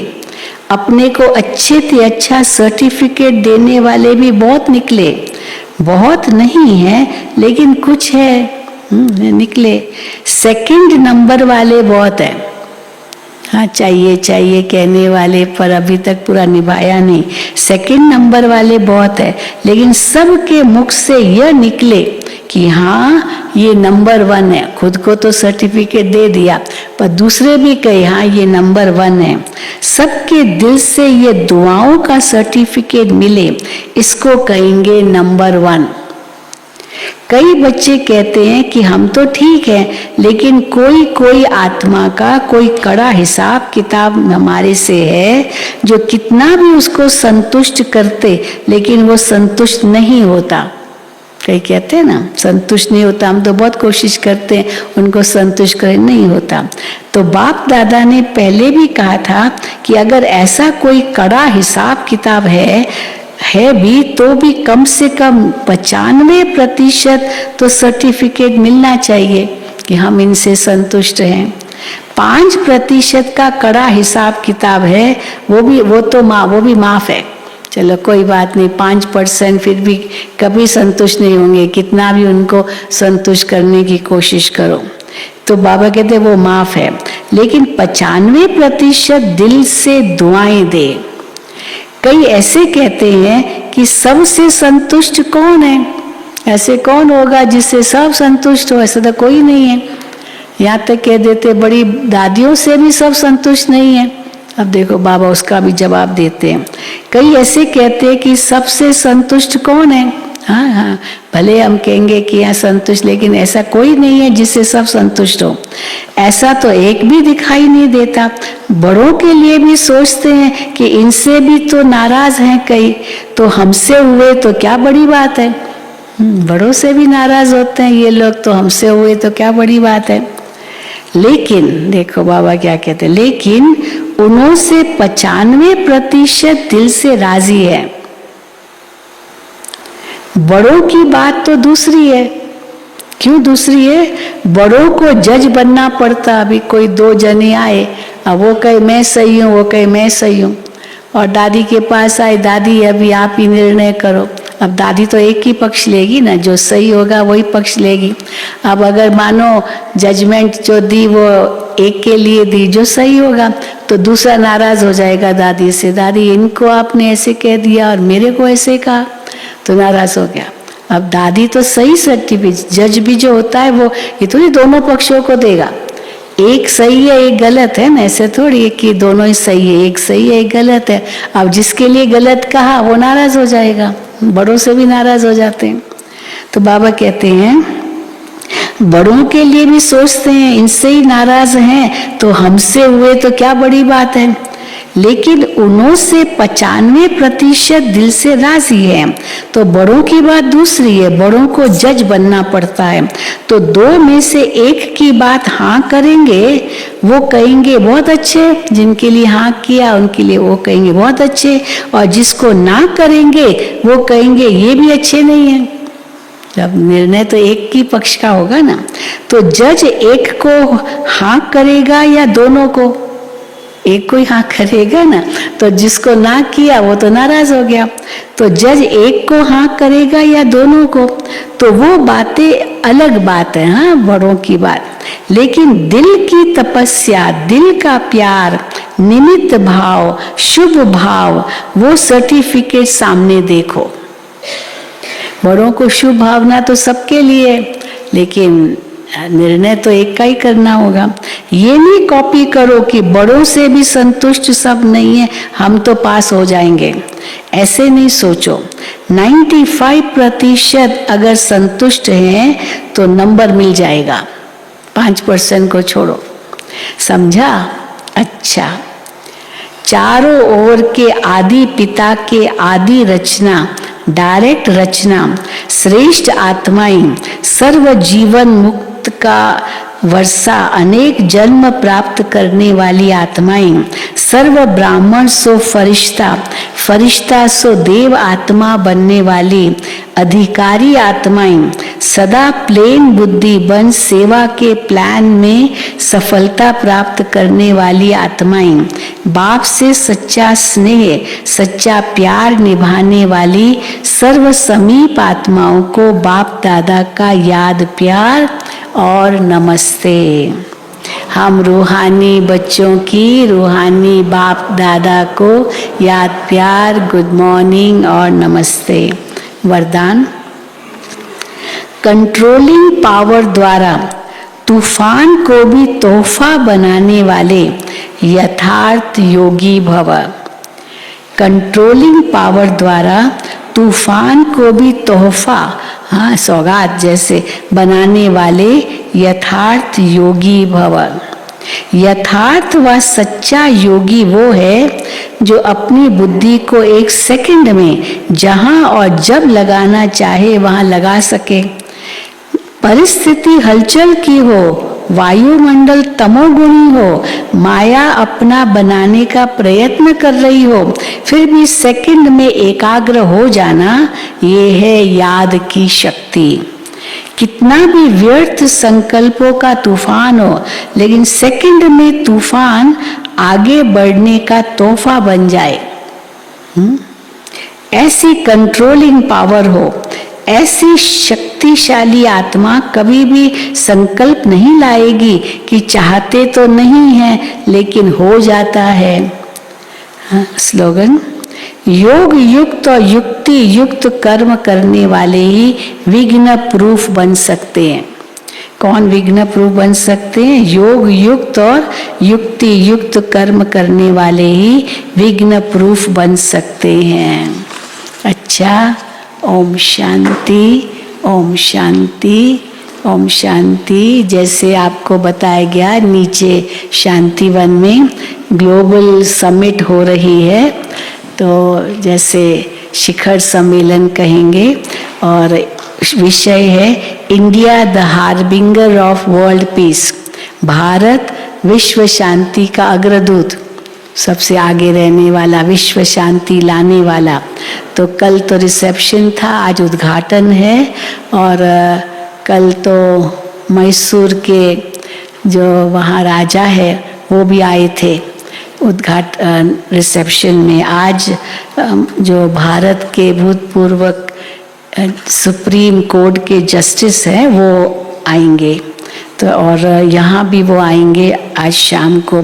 अपने को अच्छे से अच्छा सर्टिफिकेट देने वाले भी बहुत निकले। बहुत नहीं है लेकिन कुछ है, निकले। सेकंड नंबर वाले बहुत है, हाँ चाहिए चाहिए कहने वाले, पर अभी तक पूरा निभाया नहीं। सेकंड नंबर वाले बहुत है, लेकिन सबके मुख से यह निकले कि हाँ ये नंबर 1 है। खुद को तो सर्टिफिकेट दे दिया, पर दूसरे भी कहे हाँ ये नंबर 1 है। सबके दिल से ये दुआओं का सर्टिफिकेट मिले, इसको कहेंगे नंबर 1। कई बच्चे कहते हैं कि हम तो ठीक हैं, लेकिन कोई कोई आत्मा का कोई कड़ा हिसाब किताब हमारे से है, जो कितना भी उसको संतुष्ट करते लेकिन वो संतुष्ट नहीं होता। कई कहते हैं ना संतुष्ट नहीं होता, हम तो बहुत कोशिश करते हैं उनको संतुष्ट करें, नहीं होता। तो बाप दादा ने पहले भी कहा था कि अगर ऐसा कोई कड़ा हिसाब किताब है भी, तो भी कम से कम 95% तो सर्टिफिकेट मिलना चाहिए कि हम इनसे संतुष्ट हैं। 5% का कड़ा हिसाब किताब है, वो भी माफ है। चलो कोई बात नहीं, 5% फिर भी कभी संतुष्ट नहीं होंगे, कितना भी उनको संतुष्ट करने की कोशिश करो। तो बाबा कहते वो माफ है, लेकिन 95% दिल से दुआएं दे। कई ऐसे कहते हैं कि सबसे संतुष्ट कौन है? ऐसे कौन होगा जिससे सब संतुष्ट हो? ऐसा तो कोई नहीं है। यहाँ तक कह देते बड़ी दादियों से भी सब संतुष्ट नहीं है। अब देखो बाबा उसका भी जवाब देते हैं। कई ऐसे कहते हैं कि सबसे संतुष्ट कौन है? हाँ, भले हम कहेंगे कि यहाँ संतुष्ट, लेकिन ऐसा कोई नहीं है जिससे सब संतुष्ट हो। ऐसा तो एक भी दिखाई नहीं देता। बड़ों के लिए भी सोचते हैं कि इनसे भी तो नाराज हैं कई, तो हमसे हुए तो क्या बड़ी बात है। बड़ों से भी नाराज होते हैं ये लोग, तो हमसे हुए तो क्या बड़ी बात है। लेकिन देखो बाबा क्या कहते हैं, लेकिन उन्हों से 95% दिल से राजी है। बड़ों की बात तो दूसरी है। क्यों दूसरी है? बड़ों को जज बनना पड़ता। अभी कोई दो जने आए, अब वो कहे मैं सही हूँ, वो कहे मैं सही हूँ, और दादी के पास आए, दादी अभी आप ही निर्णय करो। अब दादी तो एक ही पक्ष लेगी ना, जो सही होगा वही पक्ष लेगी। अब अगर मानो जजमेंट जो दी वो एक के लिए दी जो सही होगा, तो दूसरा नाराज हो जाएगा दादी से, दादी इनको आपने ऐसे कह दिया और मेरे को ऐसे कहा, तो नाराज हो गया। अब दादी तो सही सर्टिफिकेट, जज भी जो होता है वो ये थोड़ी दोनों पक्षों को देगा, एक सही है एक गलत है ना, ऐसे थोड़ी है कि दोनों ही सही है, एक सही है एक गलत है। अब जिसके लिए गलत कहा वो नाराज हो जाएगा, बड़ों से भी नाराज हो जाते हैं। तो बाबा कहते हैं बड़ों के लिए भी सोचते हैं, इनसे ही नाराज हैं तो हमसे हुए तो क्या बड़ी बात है, लेकिन उन्हों से 95% दिल से राजी है। तो बड़ों की बात दूसरी है, बड़ों को जज बनना पड़ता है। तो दो में से एक की बात हाँ करेंगे, वो कहेंगे बहुत अच्छे, जिनके लिए हाँ किया उनके लिए वो कहेंगे बहुत अच्छे, और जिसको ना करेंगे वो कहेंगे ये भी अच्छे नहीं है। जब निर्णय तो एक ही पक्ष का होगा ना, तो जज एक को हाँ करेगा या दोनों को? एक को ही हाँ करेगा ना, तो जिसको ना किया वो तो नाराज हो गया। तो जज एक को हाँ करेगा या दोनों को, तो वो बातें अलग बात है, हाँ बड़ों की बात। लेकिन दिल की तपस्या, दिल का प्यार, निमित्त भाव, शुभ भाव, वो सर्टिफिकेट सामने देखो। बड़ों को शुभ भावना तो सबके लिए, लेकिन निर्णय तो एक का ही करना होगा। ये नहीं कॉपी करो कि बड़ों से भी संतुष्ट सब नहीं है, हम तो पास हो जाएंगे, ऐसे नहीं सोचो। 95% अगर संतुष्ट हैं तो नंबर मिल जाएगा, 5% को छोड़ो, समझा? अच्छा, चारों ओर के आदि पिता के आदि रचना, डायरेक्ट रचना, श्रेष्ठ आत्माएं, सर्व जीवन मुक्त का वर्षा, अनेक जन्म प्राप्त करने वाली आत्माएं, सर्व ब्राह्मण सो फरिश्ता, फरिश्ता सो देव आत्मा बनने वाली अधिकारी आत्माएं, सदा प्लेन बुद्धि बन सेवा के प्लान में सफलता प्राप्त करने वाली आत्माएं, बाप से सच्चा स्नेह, सच्चा प्यार निभाने वाली सर्व समीप आत्माओं को बाप दादा का याद प्यार और नमस्ते। हम रूहानी बच्चों की रूहानी बाप दादा को याद प्यार, गुड मॉर्निंग और नमस्ते। वरदान, कंट्रोलिंग पावर द्वारा तूफान को भी तोहफा बनाने वाले यथार्थ योगी भव। कंट्रोलिंग पावर द्वारा तूफान को भी तोहफा, हाँ सौगात जैसे बनाने वाले यथार्थ योगी भव। यथार्थ व सच्चा योगी वो है जो अपनी बुद्धि को एक सेकंड में जहां और जब लगाना चाहे वहां लगा सके। परिस्थिति हलचल की हो, वायुमंडल तमोगुणी हो, माया अपना बनाने का प्रयत्न कर रही हो, फिर भी सेकंड में एकाग्र हो जाना, ये है याद की शक्ति। कितना भी व्यर्थ संकल्पों का तूफान हो, लेकिन सेकंड में तूफान आगे बढ़ने का तोहफा बन जाए। ऐसी कंट्रोलिंग पावर हो, ऐसी शक्तिशाली आत्मा कभी भी संकल्प नहीं लाएगी कि चाहते तो नहीं है लेकिन हो जाता है। हाँ, स्लोगन, योग युक्त और युक्ति युक्त कर्म करने वाले ही विघ्न प्रूफ बन सकते हैं। कौन विघ्न प्रूफ बन सकते हैं? योग युक्त और युक्ति युक्त कर्म करने वाले ही विघ्न प्रूफ बन सकते हैं। अच्छा, ओम शांति, ओम शांति, ओम शांति। जैसे आपको बताया गया, नीचे शांतिवन में ग्लोबल समिट हो रही है, तो जैसे शिखर सम्मेलन कहेंगे, और विषय है India the harbinger of world peace, Bharat विश्व शांति का अग्रदूत। सबसे आगे रहने वाला, विश्व शांति लाने वाला। तो कल तो रिसेप्शन था, आज उद्घाटन है। और कल तो मैसूर के जो वहाँ राजा है वो भी आए थे उद्घाटन रिसेप्शन में। आज जो भारत के भूतपूर्व सुप्रीम कोर्ट के जस्टिस हैं वो आएंगे, तो और यहाँ भी वो आएंगे आज शाम को।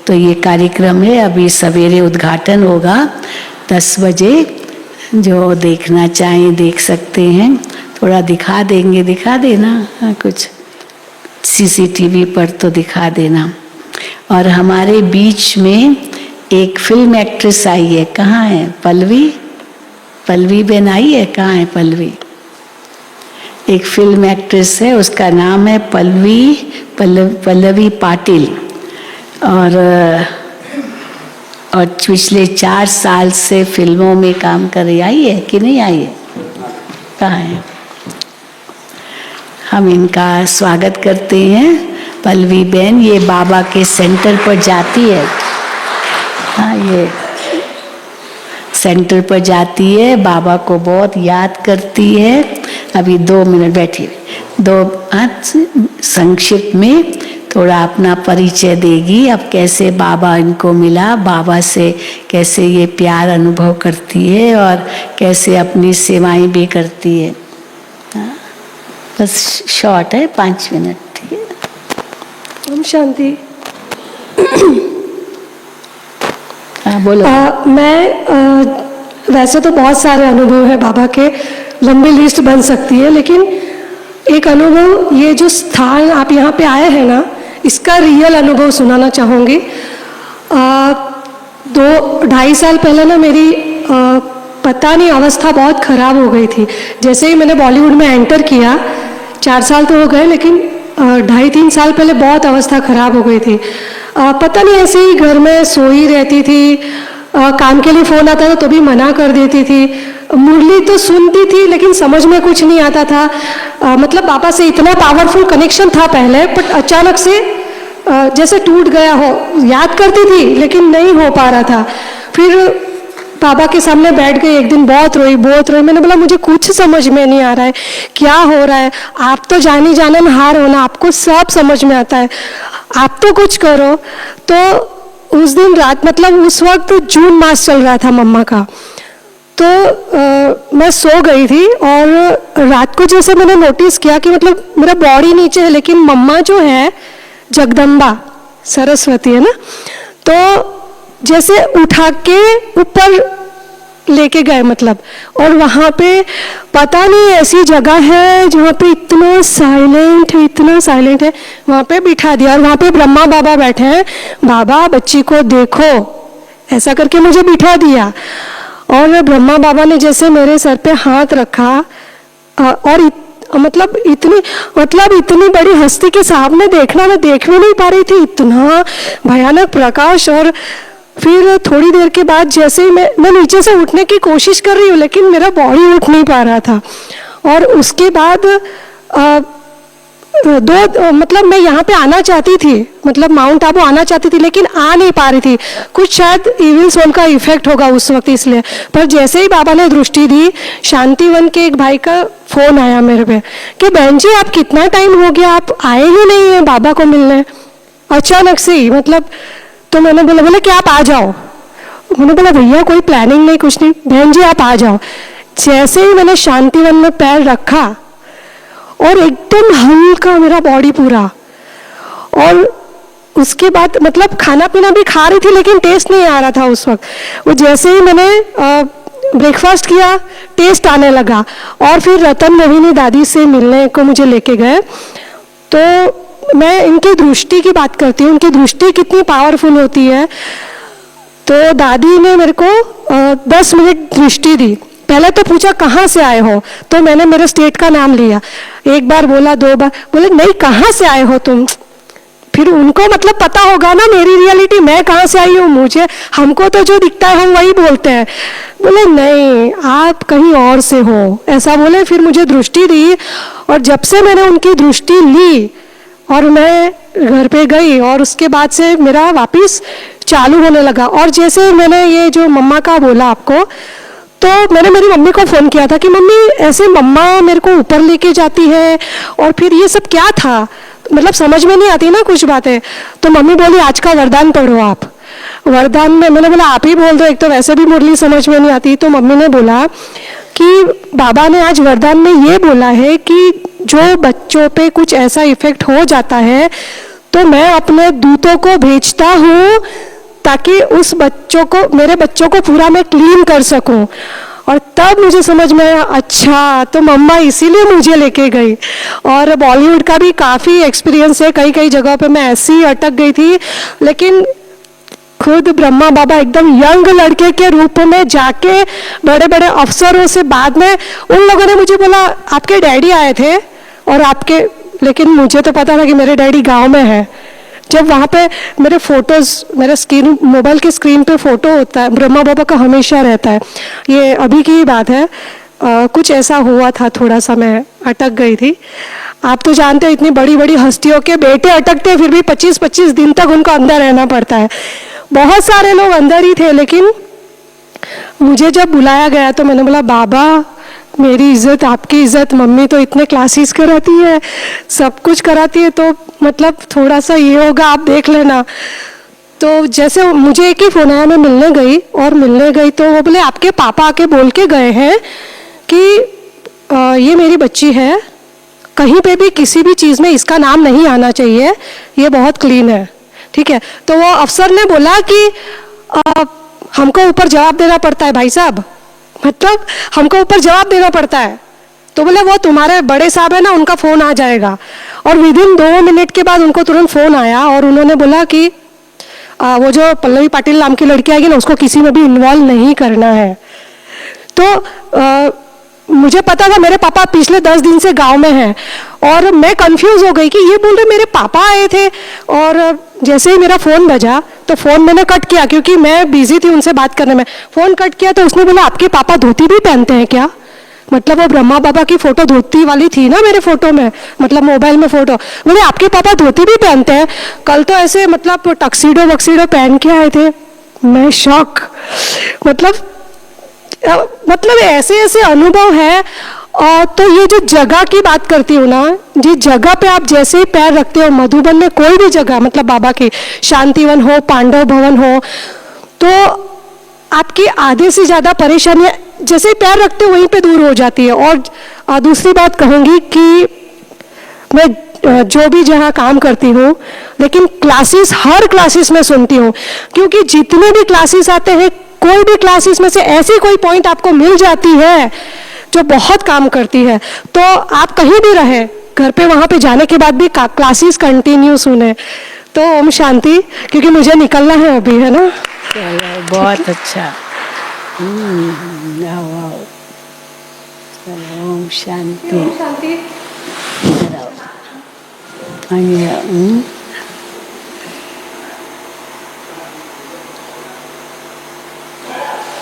तो ये कार्यक्रम है, अभी सवेरे उद्घाटन होगा 10 बजे। जो देखना चाहें देख सकते हैं, थोड़ा दिखा देंगे, दिखा देना कुछ CCTV पर तो दिखा देना। और हमारे बीच में एक फिल्म एक्ट्रेस आई है, कहाँ है पल्लवी? पल्लवी बहन आई है, कहाँ है पल्लवी? एक फिल्म एक्ट्रेस है, उसका नाम है पल्लवी पाटिल। और पिछले 4 साल से फिल्मों में काम कर रही। आई है कि नहीं आई है? कहाँ है? हम इनका स्वागत करते हैं। पल्लवी बहन ये बाबा के सेंटर पर जाती है। हाँ, ये सेंटर पर जाती है, बाबा को बहुत याद करती है। अभी 2 मिनट बैठी, संक्षिप्त में थोड़ा अपना परिचय देगी। अब कैसे बाबा इनको मिला, बाबा से कैसे ये प्यार अनुभव करती है और कैसे अपनी सेवाएं भी करती है। बस शॉर्ट है, 5 मिनट। ठीक है, ओम शांति। हाँ बोलो। वैसे तो बहुत सारे अनुभव है बाबा के, लंबी लिस्ट बन सकती है, लेकिन एक अनुभव, ये जो स्थान आप यहाँ पे आए हैं ना, इसका रियल अनुभव सुनाना चाहूँगी। 2-2.5 साल पहले ना मेरी पता नहीं अवस्था बहुत ख़राब हो गई थी। जैसे ही मैंने बॉलीवुड में एंटर किया, 4 साल तो हो गए, लेकिन 2.5-3 साल पहले बहुत अवस्था ख़राब हो गई थी। पता नहीं, ऐसे ही घर में सोई रहती थी। काम के लिए फ़ोन आता था तो भी मना कर देती थी। मुरली तो सुनती थी लेकिन समझ में कुछ नहीं आता था। मतलब बाबा से इतना पावरफुल कनेक्शन था पहले, बट अचानक से जैसे टूट गया हो। याद करती थी लेकिन नहीं हो पा रहा था। फिर बाबा के सामने बैठ गई एक दिन, बहुत रोई बहुत रोई। मैंने बोला मुझे कुछ समझ में नहीं आ रहा है, क्या हो रहा है? आप तो जानी जाननहार हो ना, आपको सब समझ में आता है, आप तो कुछ करो। तो उस दिन रात, मतलब उस वक्त जून मास चल रहा था मम्मा का, तो मैं सो गई थी। और रात को जैसे मैंने नोटिस किया कि मतलब मेरा बॉडी नीचे है, लेकिन मम्मा जो है जगदम्बा सरस्वती है ना, तो जैसे उठा के ऊपर लेके गए मतलब। और वहाँ पे पता नहीं ऐसी जगह है जहाँ पे इतना साइलेंट है, वहाँ पे बिठा दिया। और वहाँ पे ब्रह्मा बाबा बैठे हैं। बाबा बच्ची को देखो, ऐसा करके मुझे बिठा दिया। और ब्रह्मा बाबा ने जैसे मेरे सर पे हाथ रखा, और मतलब इतनी बड़ी हस्ती के सामने देखना, मैं देख भी नहीं पा रही थी, इतना भयानक प्रकाश। और फिर थोड़ी देर के बाद जैसे ही मैं नीचे से उठने की कोशिश कर रही हूँ, लेकिन मेरा बॉडी उठ नहीं पा रहा था। और उसके बाद मतलब मैं यहाँ पे आना चाहती थी, मतलब माउंट आबू आना चाहती थी, लेकिन आ नहीं पा रही थी। कुछ शायद इविल सोल का इफेक्ट होगा उस वक्त, इसलिए। पर जैसे ही बाबा ने दृष्टि दी, शांतिवन के एक भाई का फोन आया मेरे पे कि बहन जी आप कितना टाइम हो गया, आप आए ही नहीं है बाबा को मिलने, अचानक से ही। मतलब तो मैंने बोला कि आप आ जाओ। मैंने बोला भैया कोई प्लानिंग नहीं, कुछ नहीं, बहन जी आप आ जाओ। जैसे ही मैंने शांतिवन में पैर रखा और एकदम हल्का मेरा बॉडी पूरा। और उसके बाद मतलब खाना पीना भी खा रही थी लेकिन टेस्ट नहीं आ रहा था उस वक्त। वो जैसे ही मैंने ब्रेकफास्ट किया, टेस्ट आने लगा। और फिर रतन नवीनी दादी से मिलने को मुझे लेके गए। तो मैं इनकी दृष्टि की बात करती हूँ, उनकी दृष्टि कितनी पावरफुल होती है। तो दादी ने मेरे को 10 मिनट दृष्टि दी। पहले तो पूछा कहाँ से आए हो, तो मैंने मेरे स्टेट का नाम लिया। एक बार बोला, 2 बार बोले, नहीं कहाँ से आए हो तुम। फिर उनको मतलब पता होगा ना मेरी रियलिटी, मैं कहाँ से आई हूँ, मुझे हमको तो जो दिखता है हम वही बोलते हैं। बोले नहीं आप कहीं और से हो, ऐसा बोले। फिर मुझे दृष्टि दी। और जब से मैंने उनकी दृष्टि ली और मैं घर पे गई, और उसके बाद से मेरा वापस चालू होने लगा। और जैसे मैंने ये जो मम्मा का बोला आपको, तो मैंने मेरी मम्मी को फ़ोन किया था कि मम्मी ऐसे मम्मा मेरे को ऊपर लेके जाती है और फिर ये सब क्या था, मतलब समझ में नहीं आती ना कुछ बातें। तो मम्मी बोली आज का वरदान पढ़ो आप। वरदान में मैंने बोला आप ही बोल दो, एक तो वैसे भी मुरली समझ में नहीं आती। तो मम्मी ने बोला कि बाबा ने आज वरदान में ये बोला है कि जो बच्चों पे कुछ ऐसा इफेक्ट हो जाता है तो मैं अपने दूतों को भेजता हूँ ताकि उस बच्चों को, मेरे बच्चों को पूरा मैं क्लीन कर सकूं। और तब मुझे समझ में आया अच्छा तो मम्मा इसीलिए मुझे लेके गई। और बॉलीवुड का भी काफ़ी एक्सपीरियंस है, कई कई जगह पे मैं ऐसी ही अटक गई थी, लेकिन खुद ब्रह्मा बाबा एकदम यंग लड़के के रूप में जाके बड़े बड़े अफसरों से, बाद में उन लोगों ने मुझे बोला आपके डैडी आए थे और आपके, लेकिन मुझे तो पता था कि मेरे डैडी गांव में है। जब वहाँ पे मेरे फोटोज, मेरे स्क्रीन, मोबाइल के स्क्रीन पे फोटो होता है ब्रह्मा बाबा का, हमेशा रहता है। ये अभी की ही बात है, कुछ ऐसा हुआ था, थोड़ा सा मैं अटक गई थी। आप तो जानते हो इतनी बड़ी बड़ी हस्तियों के बेटे अटकते हैं, फिर भी 25-25 दिन तक उनको अंदर रहना पड़ता है। बहुत सारे लोग अंदर ही थे, लेकिन मुझे जब बुलाया गया तो मैंने बोला बाबा मेरी इज्जत आपकी इज्जत, मम्मी तो इतने क्लासेस कराती है, सब कुछ कराती है, तो मतलब थोड़ा सा ये होगा, आप देख लेना। तो जैसे मुझे एक ही फ़ोन आया, मैं मिलने गई, और मिलने गई तो वो बोले आपके पापा आके बोल के गए हैं कि ये मेरी बच्ची है, कहीं पे भी किसी भी चीज़ में इसका नाम नहीं आना चाहिए, ये बहुत क्लीन है, ठीक है। तो वो अफसर ने बोला कि हमको ऊपर जवाब देना पड़ता है भाई साहब, मतलब हमको ऊपर जवाब देना पड़ता है। तो बोले वो तुम्हारे बड़े साहब है ना, उनका फ़ोन आ जाएगा। और विदिन 2 मिनट के बाद उनको तुरंत फ़ोन आया और उन्होंने बोला कि वो जो पल्लवी पाटिल नाम की लड़की आएगी ना, उसको किसी में भी इन्वॉल्व नहीं करना है। तो मुझे पता था मेरे पापा पिछले 10 दिन से गांव में हैं, और मैं कंफ्यूज हो गई कि ये बोल रहे मेरे पापा आए थे। और जैसे ही मेरा फ़ोन बजा तो फ़ोन मैंने कट किया, क्योंकि मैं बिजी थी उनसे बात करने में। फ़ोन कट किया तो उसने बोला आपके पापा धोती भी पहनते हैं क्या? मतलब वो ब्रह्मा बाबा की फ़ोटो धोती वाली थी ना मेरे फ़ोटो में, मतलब मोबाइल में फ़ोटो। बोले आपके पापा धोती भी पहनते हैं? कल तो ऐसे मतलब टक्सीडो वक्सीडो पहन के आए थे। मैं शॉक, मतलब ऐसे ऐसे अनुभव है। और तो ये जो जगह की बात करती हूँ ना, जिस जगह पे आप जैसे ही पैर रखते हो, मधुबन में कोई भी जगह, मतलब बाबा की शांतिवन हो, पांडव भवन हो, तो आपकी आधे से ज़्यादा परेशानियाँ जैसे ही पैर रखते हो वहीं पे दूर हो जाती है। और दूसरी बात कहूँगी कि मैं जो भी जहाँ काम करती हूँ, लेकिन क्लासेस, हर क्लासेस में सुनती हूँ, क्योंकि जितने भी क्लासेस आते हैं, कोई भी क्लासेस में से ऐसी कोई पॉइंट आपको मिल जाती है जो बहुत काम करती है। तो आप कहीं भी रहे, घर पे वहाँ पे जाने के बाद भी क्लासेस कंटिन्यू सुने। तो ओम शांति, क्योंकि मुझे निकलना है अभी, है ना। चलो बहुत अच्छा। ओम शांति।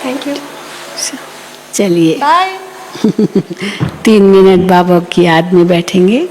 थैंक यू, चलिए बाय। 3 मिनट बाबा की याद में बैठेंगे।